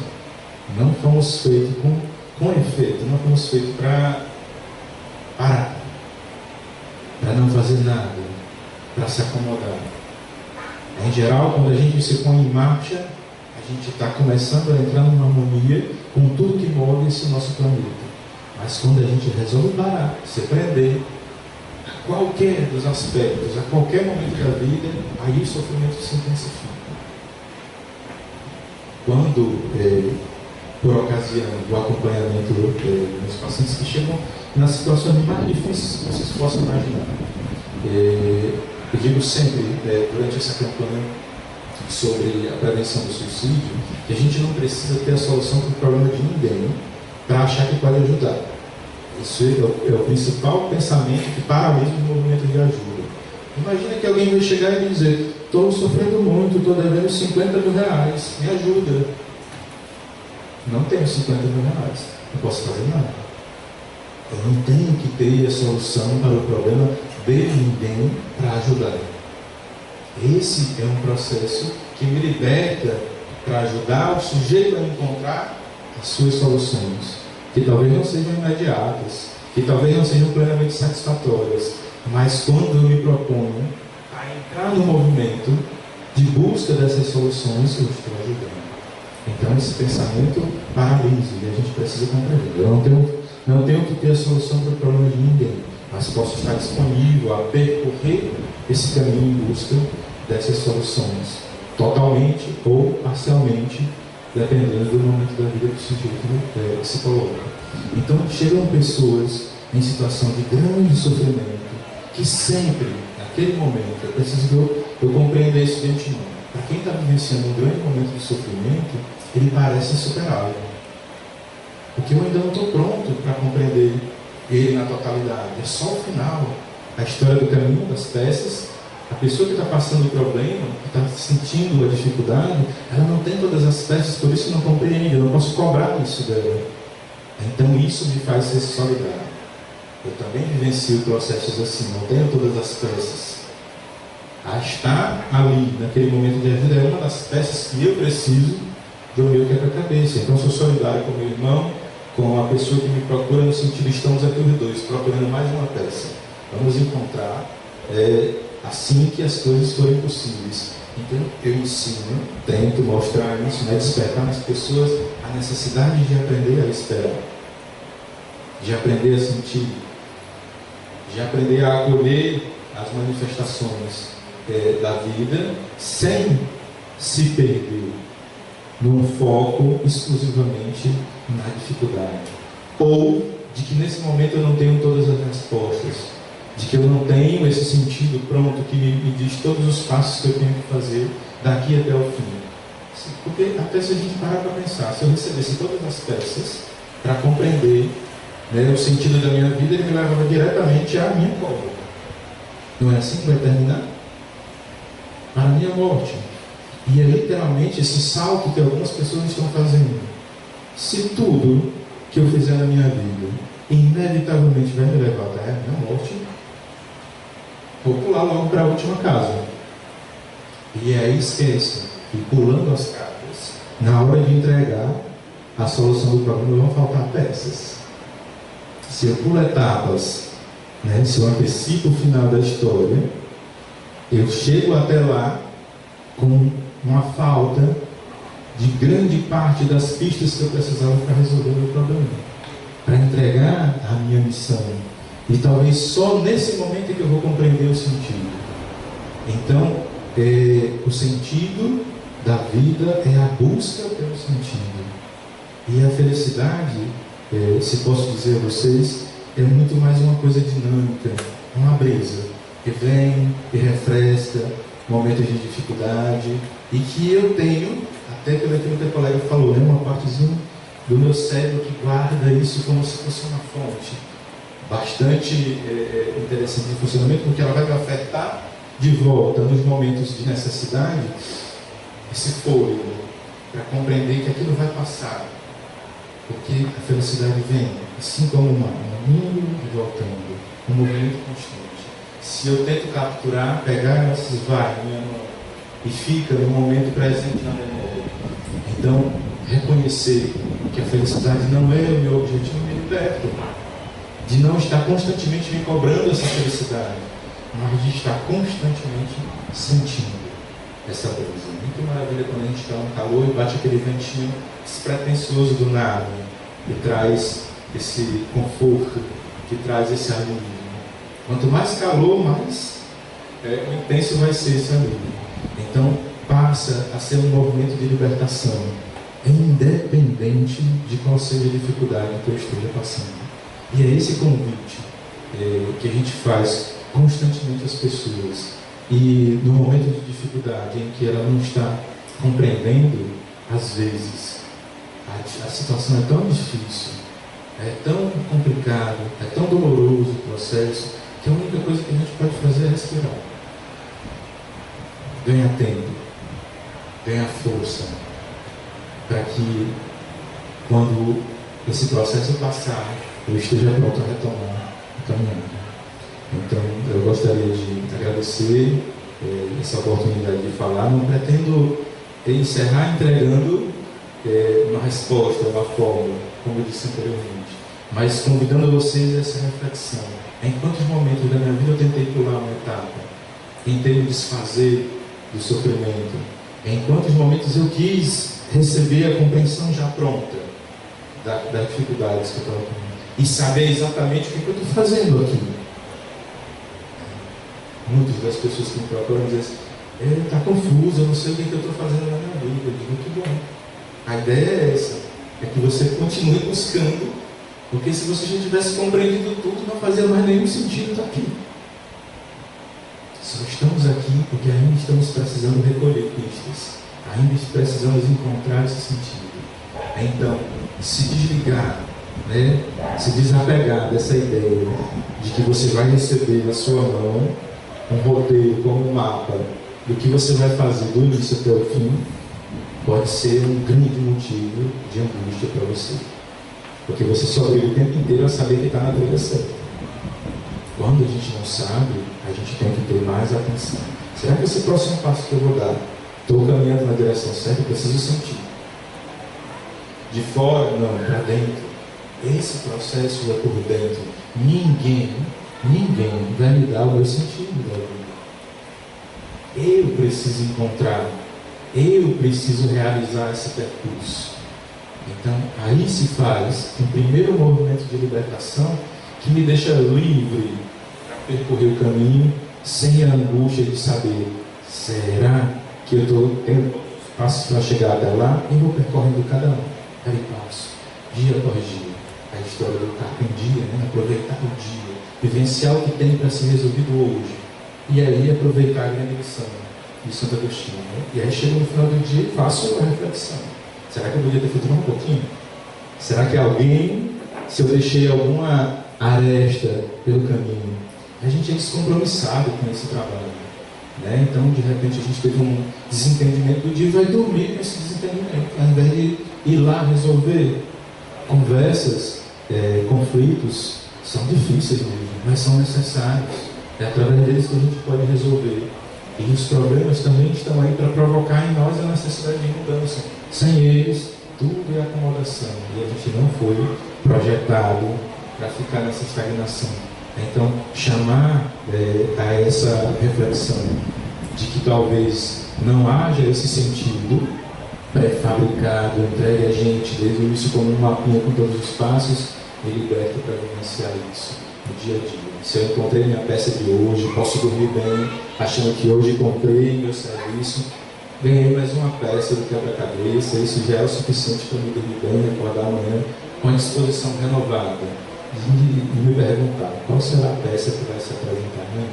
Não fomos feitos com efeito, não fomos feitos para parar, para não fazer nada, para se acomodar. Em geral, quando a gente se põe em marcha, a gente está começando a entrar numa harmonia com tudo que move esse nosso planeta. Mas quando a gente resolve parar, se prender a qualquer dos aspectos, a qualquer momento da vida, aí o sofrimento se intensifica. Quando, por ocasião do acompanhamento dos pacientes que chegam nas situações mais difíceis que vocês possam imaginar, eu digo sempre, durante essa campanha sobre a prevenção do suicídio, que a gente não precisa ter a solução para o problema de ninguém para achar que pode ajudar. Isso é o principal pensamento que paralisa o movimento de ajuda. Imagina que alguém vai chegar e dizer: estou sofrendo muito, estou devendo 50 mil reais, me ajuda. Não tenho 50 mil reais, não posso fazer nada. Eu não tenho que ter a solução para o problema de ninguém para ajudar. Esse é um processo que me liberta para ajudar o sujeito a encontrar as suas soluções, que talvez não sejam imediatas, que talvez não sejam plenamente satisfatórias, mas quando eu me proponho a entrar no movimento de busca dessas soluções, eu estou ajudando. Então esse pensamento paralisa e a gente precisa compreender. Eu não tenho que ter a solução para o problema de ninguém, mas posso estar disponível a percorrer esse caminho em busca dessas soluções, totalmente ou parcialmente, dependendo do momento da vida que o sujeito se coloca. Então chegam pessoas em situação de grande sofrimento, que sempre, naquele momento, é preciso que eu compreenda isso de antemão. Para quem está vivenciando um grande momento de sofrimento, ele parece insuperável, porque eu ainda não estou pronto para compreender ele na totalidade. É só o final, a história do caminho, das peças. A pessoa que está passando o problema, que está sentindo a dificuldade, ela não tem todas as peças, por isso não compreende, eu não posso cobrar isso dela. Então isso me faz ser solidário. Eu também vivencio processos assim, não tenho todas as peças. A estar ali, naquele momento de vida, é uma das peças que eu preciso do meu quebra-cabeça. Então sou solidário com o meu irmão, com a pessoa que me procura, no sentido, estamos aqui os dois, procurando mais uma peça. Vamos encontrar assim que as coisas forem possíveis. Então eu ensino, tento mostrar isso, né, despertar nas pessoas a necessidade de aprender a esperar, de aprender a sentir, de aprender a acolher as manifestações da vida sem se perder num foco exclusivamente na dificuldade, ou de que nesse momento eu não tenho todas as respostas, de que eu não tenho esse sentido pronto que me diz todos os passos que eu tenho que fazer daqui até o fim. Porque até se a gente parar para pensar, se eu recebesse todas as peças para compreender, né, o sentido da minha vida, ele me levava diretamente à minha cova. Não é assim que vai terminar? Para a minha morte. E é literalmente esse salto que algumas pessoas estão fazendo. Se tudo que eu fizer na minha vida inevitavelmente vai me levar até a minha morte, vou pular logo para a última casa. E aí esqueça, e pulando as cartas, na hora de entregar a solução do problema vão faltar peças. Se eu pulo etapas, né, se eu antecipo o final da história, eu chego até lá com uma falta de grande parte das pistas que eu precisava para resolver o meu problema, para entregar a minha missão. E talvez só nesse momento é que eu vou compreender o sentido. Então, o sentido da vida é a busca pelo sentido. E a felicidade, se posso dizer a vocês, é muito mais uma coisa dinâmica, uma brisa, que vem e refresca momentos de dificuldade, e que eu tenho, até pelo que o colega falou, uma partezinha do meu cérebro que guarda isso como se fosse uma fonte bastante interessante de funcionamento, porque ela vai me afetar de volta nos momentos de necessidade, esse fôlego, para compreender que aquilo vai passar, porque a felicidade vem, assim como uma indo e voltando, um movimento constante. Se eu tento capturar, pegar, essas vai na minha mão e fica no momento presente na memória. Então, reconhecer que a felicidade não é o meu objetivo, me liberta de não estar constantemente me cobrando essa felicidade, mas de estar constantemente sentindo essa brisa. Muito maravilha quando a gente está no calor e bate aquele ventinho despretensioso do nada, que traz esse conforto, que traz esse alívio. Quanto mais calor, mais intenso vai ser esse alívio. Então, passa a ser um movimento de libertação, independente de qual seja a dificuldade que eu esteja passando. E é esse convite que a gente faz constantemente às pessoas. E no momento de dificuldade em que ela não está compreendendo, às vezes, a situação é tão difícil, é tão complicado, é tão doloroso o processo, que a única coisa que a gente pode fazer é respirar. Ganha tempo, ganha força, para que quando esse processo passar, eu esteja pronto a retomar a caminhada. Então, eu gostaria de agradecer essa oportunidade de falar. Não pretendo encerrar entregando uma resposta, uma fórmula, como eu disse anteriormente, mas convidando vocês a essa reflexão. Em quantos momentos da minha vida eu tentei pular uma etapa? Tentei me desfazer do sofrimento? Em quantos momentos eu quis receber a compreensão já pronta das dificuldades que eu estava tendo? E saber exatamente o que eu estou fazendo aqui. Muitas das pessoas que me procuram dizem assim, está confuso, eu não sei o que eu estou fazendo na minha vida. Eu digo, muito bom. A ideia é essa, é que você continue buscando, porque se você já tivesse compreendido tudo, não fazia mais nenhum sentido estar aqui. Só estamos aqui porque ainda estamos precisando recolher pistas, ainda precisamos encontrar esse sentido. Então, se desligar, se desapegar dessa ideia de que você vai receber na sua mão um roteiro como um mapa do que você vai fazer do início até o fim, pode ser um grande motivo de angústia para você, porque você só vive o tempo inteiro a saber que está na trilha certa. Quando a gente não sabe, a gente tem que ter mais atenção. Será que esse próximo passo que eu vou dar, estou caminhando na direção certa? Eu preciso sentir. De fora, não, para dentro. Esse processo é por dentro. Ninguém vai me dar o meu sentido da vida. Eu preciso encontrar, eu preciso realizar esse percurso. Então, aí se faz um primeiro movimento de libertação que me deixa livre para percorrer o caminho sem a angústia de saber, será que eu estou tendo passo para chegar até lá e vou percorrendo cada um, cada passo, dia após dia. A história do estar em dia, né? Aproveitar o dia, vivenciar o que tem para ser resolvido hoje. E aí aproveitar a grande lição de Santo Agostinho. Né? E aí chego no final do dia e faço uma reflexão. Será que eu podia ter feito mais um pouquinho? Será que alguém, se eu deixei alguma aresta pelo caminho? A gente é descompromissado com esse trabalho. Né? Então, de repente, a gente teve um desentendimento do dia e vai dormir nesse desentendimento. Ao invés de ir lá resolver conversas, conflitos, são difíceis mesmo, mas são necessários. É através deles que a gente pode resolver. E os problemas também estão aí para provocar em nós a necessidade de mudança. Sem eles, tudo é acomodação. E a gente não foi projetado para ficar nessa estagnação. Então, chamar a essa reflexão de que talvez não haja esse sentido pré-fabricado, entregue a gente desde o início como um mapinha com todos os passos e liberta para vivenciar isso no dia a dia. Se eu encontrei minha peça de hoje, posso dormir bem, achando que hoje comprei meu serviço, ganhei mais uma peça do quebra-cabeça, isso já é o suficiente para me dormir bem e acordar amanhã com a disposição renovada e me perguntar qual será a peça que vai se apresentar amanhã.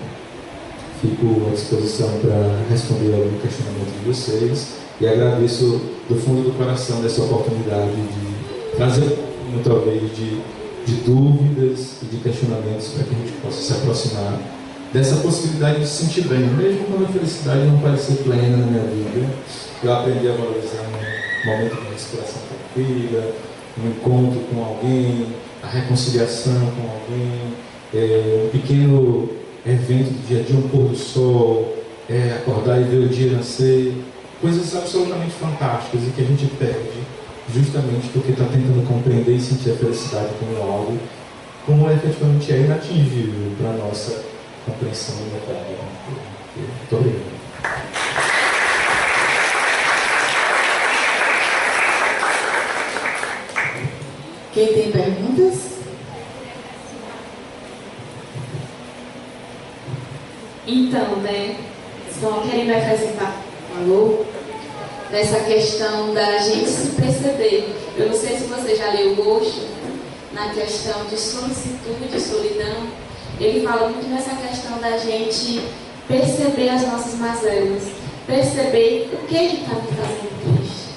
Fico à disposição para responder algum questionamento de vocês e agradeço do fundo do coração dessa oportunidade de trazer talvez de dúvidas e de questionamentos para que a gente possa se aproximar dessa possibilidade de se sentir bem, mesmo quando a felicidade não parecer plena na minha vida. Eu aprendi a valorizar um momento de respiração tranquila, um encontro com alguém, a reconciliação com alguém, um pequeno evento do dia a dia, um pôr do sol, acordar e ver o dia nascer, coisas absolutamente fantásticas e que a gente perde justamente porque está tentando compreender e sentir a felicidade como algo, como efetivamente é inatingível para a nossa compreensão limitada. Muito obrigado. Quem tem perguntas? Então, né, só querendo acrescentar falou dessa questão da gente se perceber. Eu não sei se você já leu Osho, na questão de solicitude, solidão. Ele fala muito nessa questão da gente perceber as nossas mazelas, perceber o que está me fazendo triste.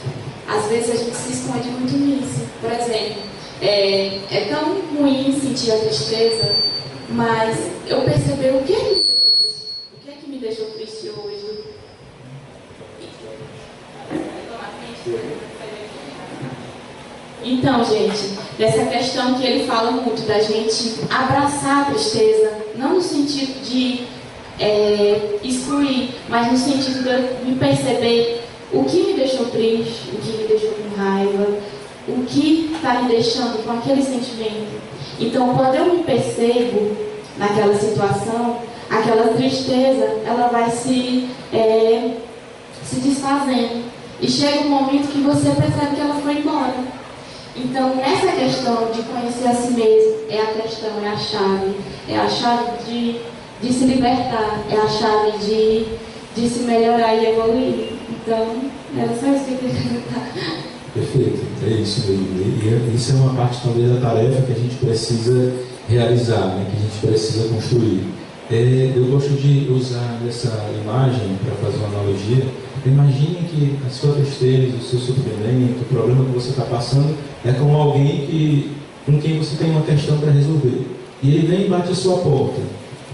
Às vezes a gente se esconde muito nisso. Por exemplo, é tão ruim sentir a tristeza, mas eu perceber o que me deixou triste hoje. Então, gente, dessa questão que ele fala muito da gente abraçar a tristeza, não no sentido de excluir, mas no sentido de me perceber o que me deixou triste, o que me deixou com raiva, o que está me deixando com aquele sentimento. Então, quando eu me percebo naquela situação, aquela tristeza, ela vai se desfazendo. E chega um momento que você percebe que ela foi embora. Então, nessa questão de conhecer a si mesmo, é a chave de se libertar, é a chave de se melhorar e evoluir. Então, era só isso que eu queria perguntar. Perfeito, é isso mesmo. E isso é uma parte talvez da tarefa que a gente precisa realizar, né? Que a gente precisa construir. Eu gosto de usar essa imagem para fazer uma analogia. Imagine que a sua tristeza, o seu sofrimento, o problema que você está passando é como alguém com quem você tem uma questão para resolver. E ele vem e bate a sua porta,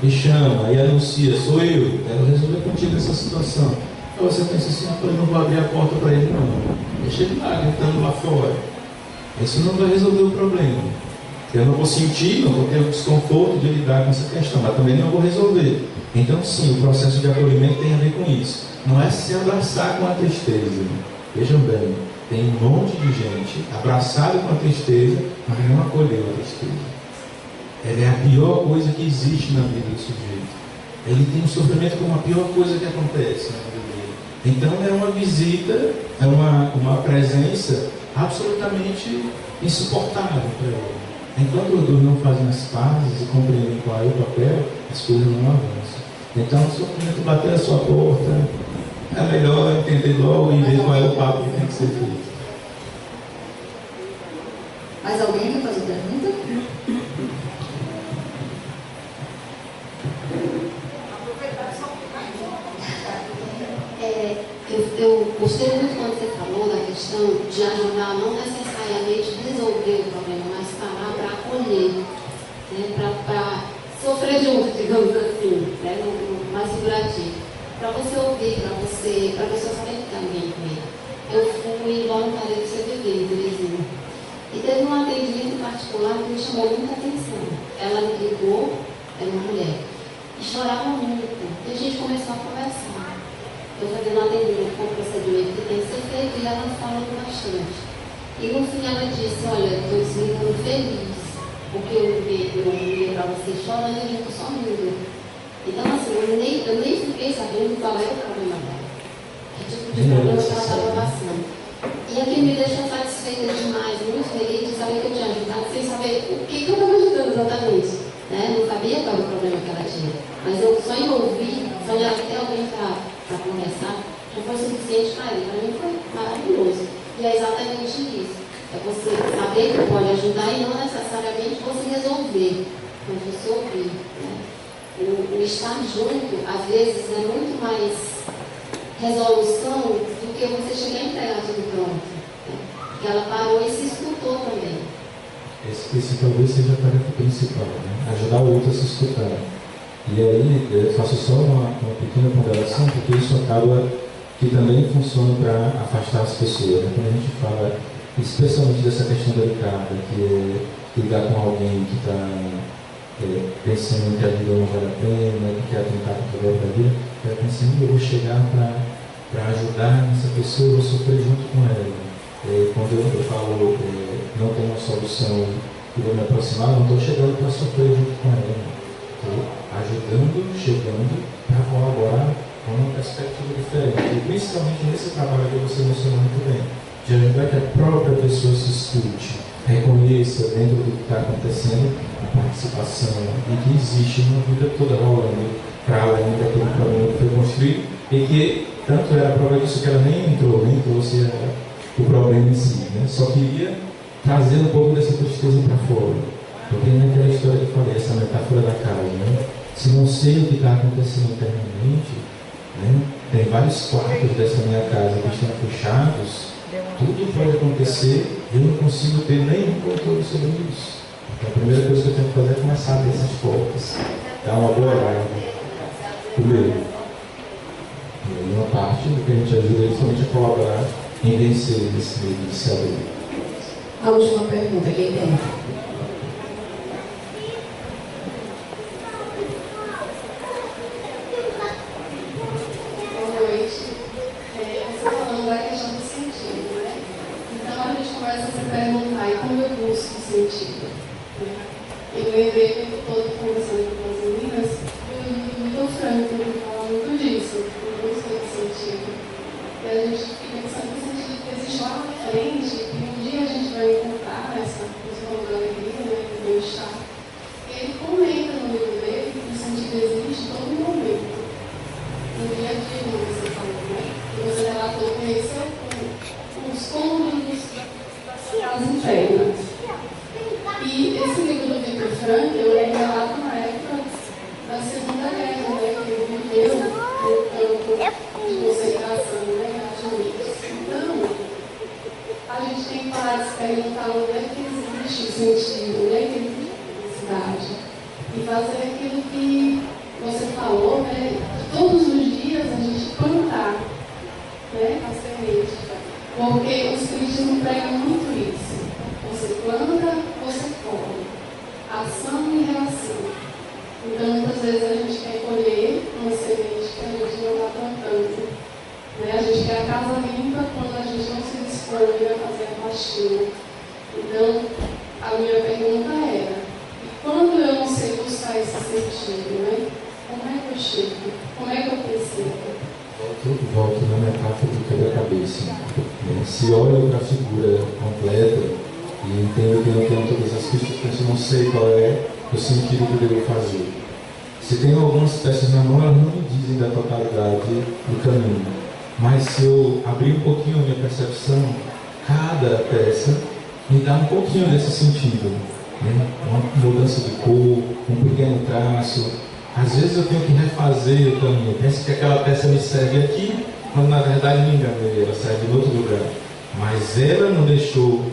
e chama, e anuncia: sou eu, quero resolver contigo essa situação. Aí você pensa assim: eu não vou abrir a porta para ele não. Deixa ele lá, gritando lá fora. Isso não vai resolver o problema. Eu não vou sentir, não vou ter o desconforto de lidar com essa questão, mas também não vou resolver. Então, sim, o processo de acolhimento tem a ver com isso. Não é se abraçar com a tristeza. Vejam bem, tem um monte de gente abraçada com a tristeza, mas não acolheu a tristeza. Ela é a pior coisa que existe na vida do sujeito. Ele tem um sofrimento como a pior coisa que acontece na vida dele. Então, é uma visita, é uma presença absolutamente insuportável para ele. Enquanto os dois não fazem as pazes e compreendem qual é o papel, as coisas não avançam. Então, o sofrimento bater a sua porta, é melhor entender logo e ver qual é o papo que tem que ser feito. Mais alguém quer fazer pergunta? Eu gostei muito quando você falou da questão de ajudar, não necessariamente resolver o problema, mas parar para acolher, né? Para sofrer junto, digamos assim, né? Mais figurativo. Para você ouvir, para a pessoa saber que está alguém com ele. Eu fui voluntária do CVV, em Teresina. E teve um atendimento em particular que me chamou muita atenção. Ela me ligou, era uma mulher, e chorava muito. E a gente começou a conversar. Eu fazendo um atendimento com o procedimento que tem que ser feito e ela falando bastante. E no fim ela disse, olha, estou desligando feliz, porque eu vi para você chorando e eu estou sorrindo. Então assim, eu nem fiquei sabendo qual era o problema dela. Que tipo de problema que ela estava passando. E aquilo me deixou satisfeita demais, muito feliz de saber que eu tinha ajudado, sem saber o que eu estava ajudando exatamente. Né? Não sabia qual era o problema que ela tinha. Mas eu só em ouvir, só em ter alguém para conversar, já foi suficiente para ele. Para mim foi maravilhoso. E é exatamente isso. É você saber que pode ajudar e não necessariamente você resolver, mas você ouvir. Né? O estar junto, às vezes, é muito mais resolução do que você chegar a entregar tudo pronto. Né? Porque ela parou e se escutou também. Esse talvez seja a tarefa principal, né? Ajudar o outro a se escutar. E aí eu faço só uma pequena ponderação, porque isso acaba que também funciona para afastar as pessoas. Né? Quando a gente fala, especialmente dessa questão delicada, que é lidar com alguém que está pensando que a vida não vale a pena, que quer tentar controlar a vida, está pensando, eu vou chegar para ajudar essa pessoa, eu vou sofrer junto com ela. Quando eu falo não tem uma solução e vou me aproximar, não estou chegando para sofrer junto com ela. Estou ajudando, chegando para colaborar com uma perspectiva diferente. E principalmente nesse trabalho que você mencionou muito bem, de ajudar que a própria pessoa se escute, reconheça dentro do que está acontecendo a participação e que existe uma vida toda rolando para além daquele problema que foi construído e que tanto era a prova disso que ela nem trouxe o problema em si, né? Só queria trazer um pouco dessa tristeza para fora. Porque naquela história que eu falei, essa metáfora da casa, né? Se não sei o que está acontecendo internamente, né? Tem vários quartos dessa minha casa que estão fechados, tudo pode acontecer e eu não consigo ter nenhum controle sobre isso. Então a primeira coisa que eu tenho que fazer é começar a abrir essas portas, dar uma boa olhada. Primeiro, e uma parte do que a gente ajuda é justamente a colaborar em vencer esse medo de se abrir. A última pergunta, quem tem? Sentido. Eu lembrei o tempo todo conversando com as meninas do Franco, que fala muito disso, em busca de sentido. E a gente fica pensando que o sentido existe lá na frente, e um dia a gente vai encontrar esse problema aqui, né, do bem-estar. Ele comenta no livro dele que o sentido existe em todo momento. No dia a dia, você falou, né? E você relatou que esse é os cômodos das internas. E esse livro do Victor Frankl, eu li relato na época da Segunda Guerra, né, que ele viveu no campo de concentração, né, então, a gente tem que parar de se perguntar onde é que existe o sentido, onde é que existe a felicidade, e fazer aquilo que você falou, né, todos os dias a gente plantar, né, a semente, porque o Espiritismo prega muito isso. Você planta, você colhe. Ação e reação. Então, muitas vezes a gente quer colher uma semente que a gente não está plantando. Né? A gente quer a casa limpa quando a gente não se dispõe a fazer a faxina. Então, a minha pergunta era, quando eu não sei buscar esse sentido, né? Como é que eu chego? Como é que eu percebo? Volto na metáfora do quebra-cabeça. Se olha para a figura completa e entendo que não tenho todas as pistas, porque eu não sei qual é o sentido que eu devo fazer. Se tenho algumas peças na mão, elas não me dizem da totalidade do caminho. mas se eu abrir um pouquinho a minha percepção, cada peça me dá um pouquinho desse sentido, né? Uma mudança de cor, um pequeno traço. Às vezes eu tenho que refazer o caminho. Penso que aquela peça me serve aqui, mas na verdade me enganei, ela serve em outro lugar. Mas ela não deixou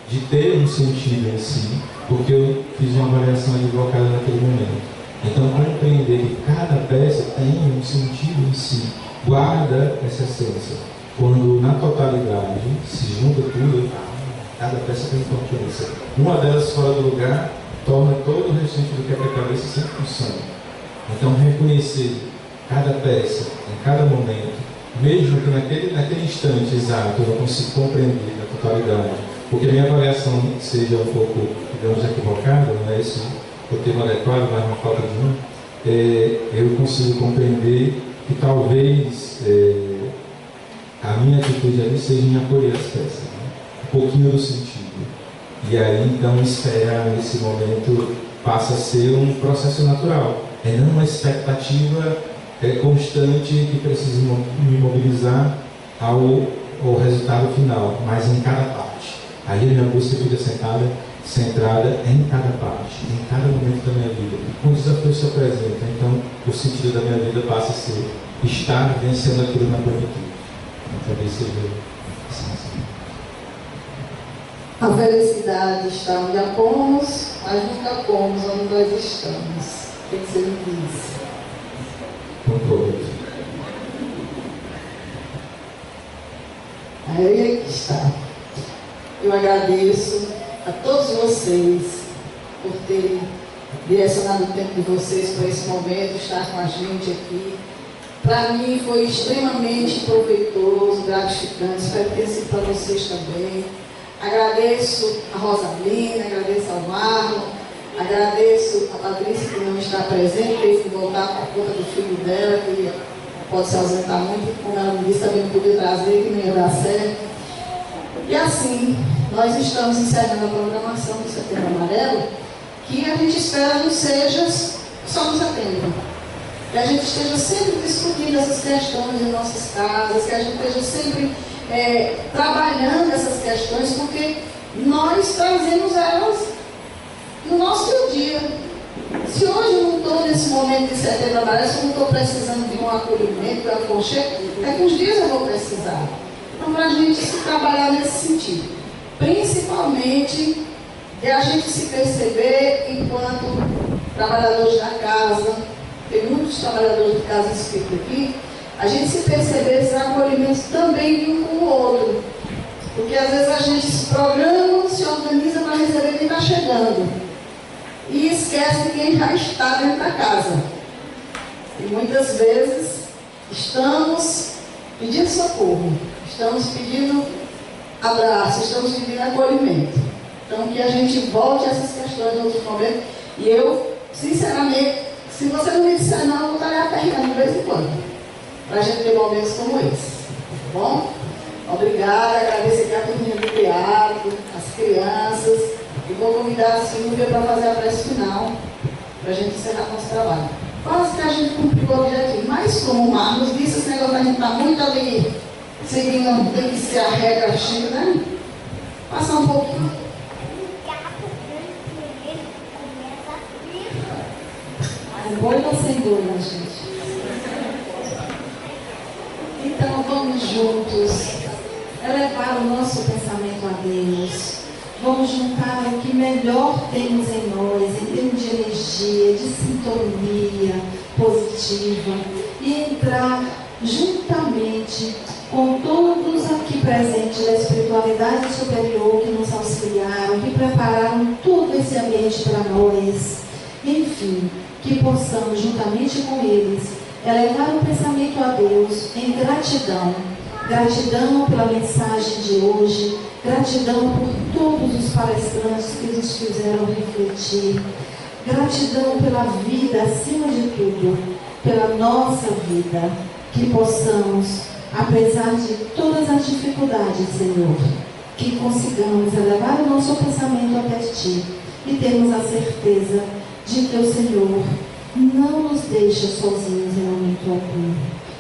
de ter um sentido em si, porque eu fiz uma avaliação equivocada naquele momento. Então, compreender que cada peça tem um sentido em si, guarda essa essência. Quando na totalidade se junta tudo, cada peça tem importância. Uma delas fora do lugar torna todo o restante do quebra-cabeça sem função. Então, reconhecer cada peça em cada momento, mesmo que naquele instante exato eu não consiga compreender na totalidade, porque a minha avaliação seja um pouco, digamos, equivocada, não é esse o termo adequado, mas uma falta de eu consigo compreender que talvez a minha atitude ali seja em acolher as peças, né? Um pouquinho do sentido. E aí, então, esperar nesse momento passa a ser um processo natural. É não uma expectativa constante que precisa me mobilizar ao resultado final, mas em cada parte. Aí a minha busca fica centrada em cada parte, em cada momento da minha vida. Um desafio se apresenta, então o sentido da minha vida passa a ser estar vencendo aquilo na plenitude. Talvez seja assim. A felicidade está onde a pomos, mas nunca pomos onde nós estamos. O que você me diz? Concordo. Aí que está. Eu agradeço a todos vocês por terem direcionado o tempo de vocês para esse momento, estar com a gente aqui. Para mim foi extremamente proveitoso, gratificante, espero ter sido para vocês também. Agradeço a Rosalina, agradeço ao Marlon, agradeço a Patrícia que não está presente, teve que voltar por conta do filho dela, que pode se ausentar muito, como ela me disse, também não podia trazer, que nem ia dar certo. E assim, nós estamos encerrando a programação do Setembro Amarelo, que a gente espera não seja só no setembro. Que a gente esteja sempre discutindo essas questões em nossas casas, que a gente esteja sempre trabalhando essas questões, porque nós trazemos elas no nosso dia a dia. Se hoje eu não estou nesse momento de Setembro Amarelo, se eu não estou precisando de um acolhimento, de um aconchego, daqui uns dias eu vou precisar. Então, para a gente se trabalhar nesse sentido, principalmente de a gente se perceber enquanto trabalhadores da casa, tem muitos trabalhadores de casa inscritos aqui, a gente se perceber esses acolhimentos também de um com o outro. Porque às vezes a gente se programa, se organiza para receber quem está chegando e esquece de quem já está dentro da casa. E muitas vezes estamos pedindo socorro, estamos pedindo abraço, estamos pedindo acolhimento. Então que a gente volte a essas questões em outros momentos. E eu, sinceramente, se você não me disser não, eu vou estar lhe apertando de vez em quando, para a gente ter momentos como esse. Tá bom? Obrigada, agradeço aqui a turminha do teatro, as crianças, e vou convidar a Silvia para fazer a prece final, para a gente encerrar nosso trabalho. Quase que a gente cumpriu o objetivo, mas como o Marcos disse, esse negócio da gente está muito ali, seguindo, tem que ser a regra X, né? Passar um pouquinho. Mas boi ou sem dor, né, gente? Então vamos juntos elevar o nosso pensamento a Deus. Vamos juntar o que melhor temos em nós, em termos de energia, de sintonia positiva, e entrar juntamente com todos aqui presentes da espiritualidade superior que nos auxiliaram, que prepararam todo esse ambiente para nós. Enfim, que possamos, juntamente com eles, elevar o pensamento a Deus em gratidão. Gratidão pela mensagem de hoje, gratidão por todos os palestrantes que nos fizeram refletir, gratidão pela vida, acima de tudo, pela nossa vida, que possamos, apesar de todas as dificuldades, Senhor, que consigamos elevar o nosso pensamento até Ti e termos a certeza de que o Senhor não nos deixa sozinhos em momento algum.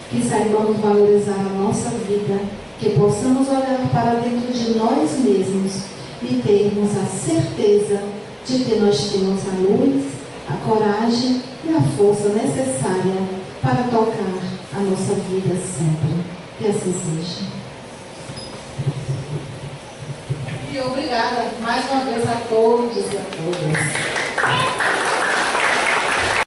que saibamos valorizar a nossa vida, que possamos olhar para dentro de nós mesmos e termos a certeza de que nós temos a luz, a coragem e a força necessária para tocar a nossa vida sempre. Que assim seja. E obrigada mais uma vez a todos e a todas.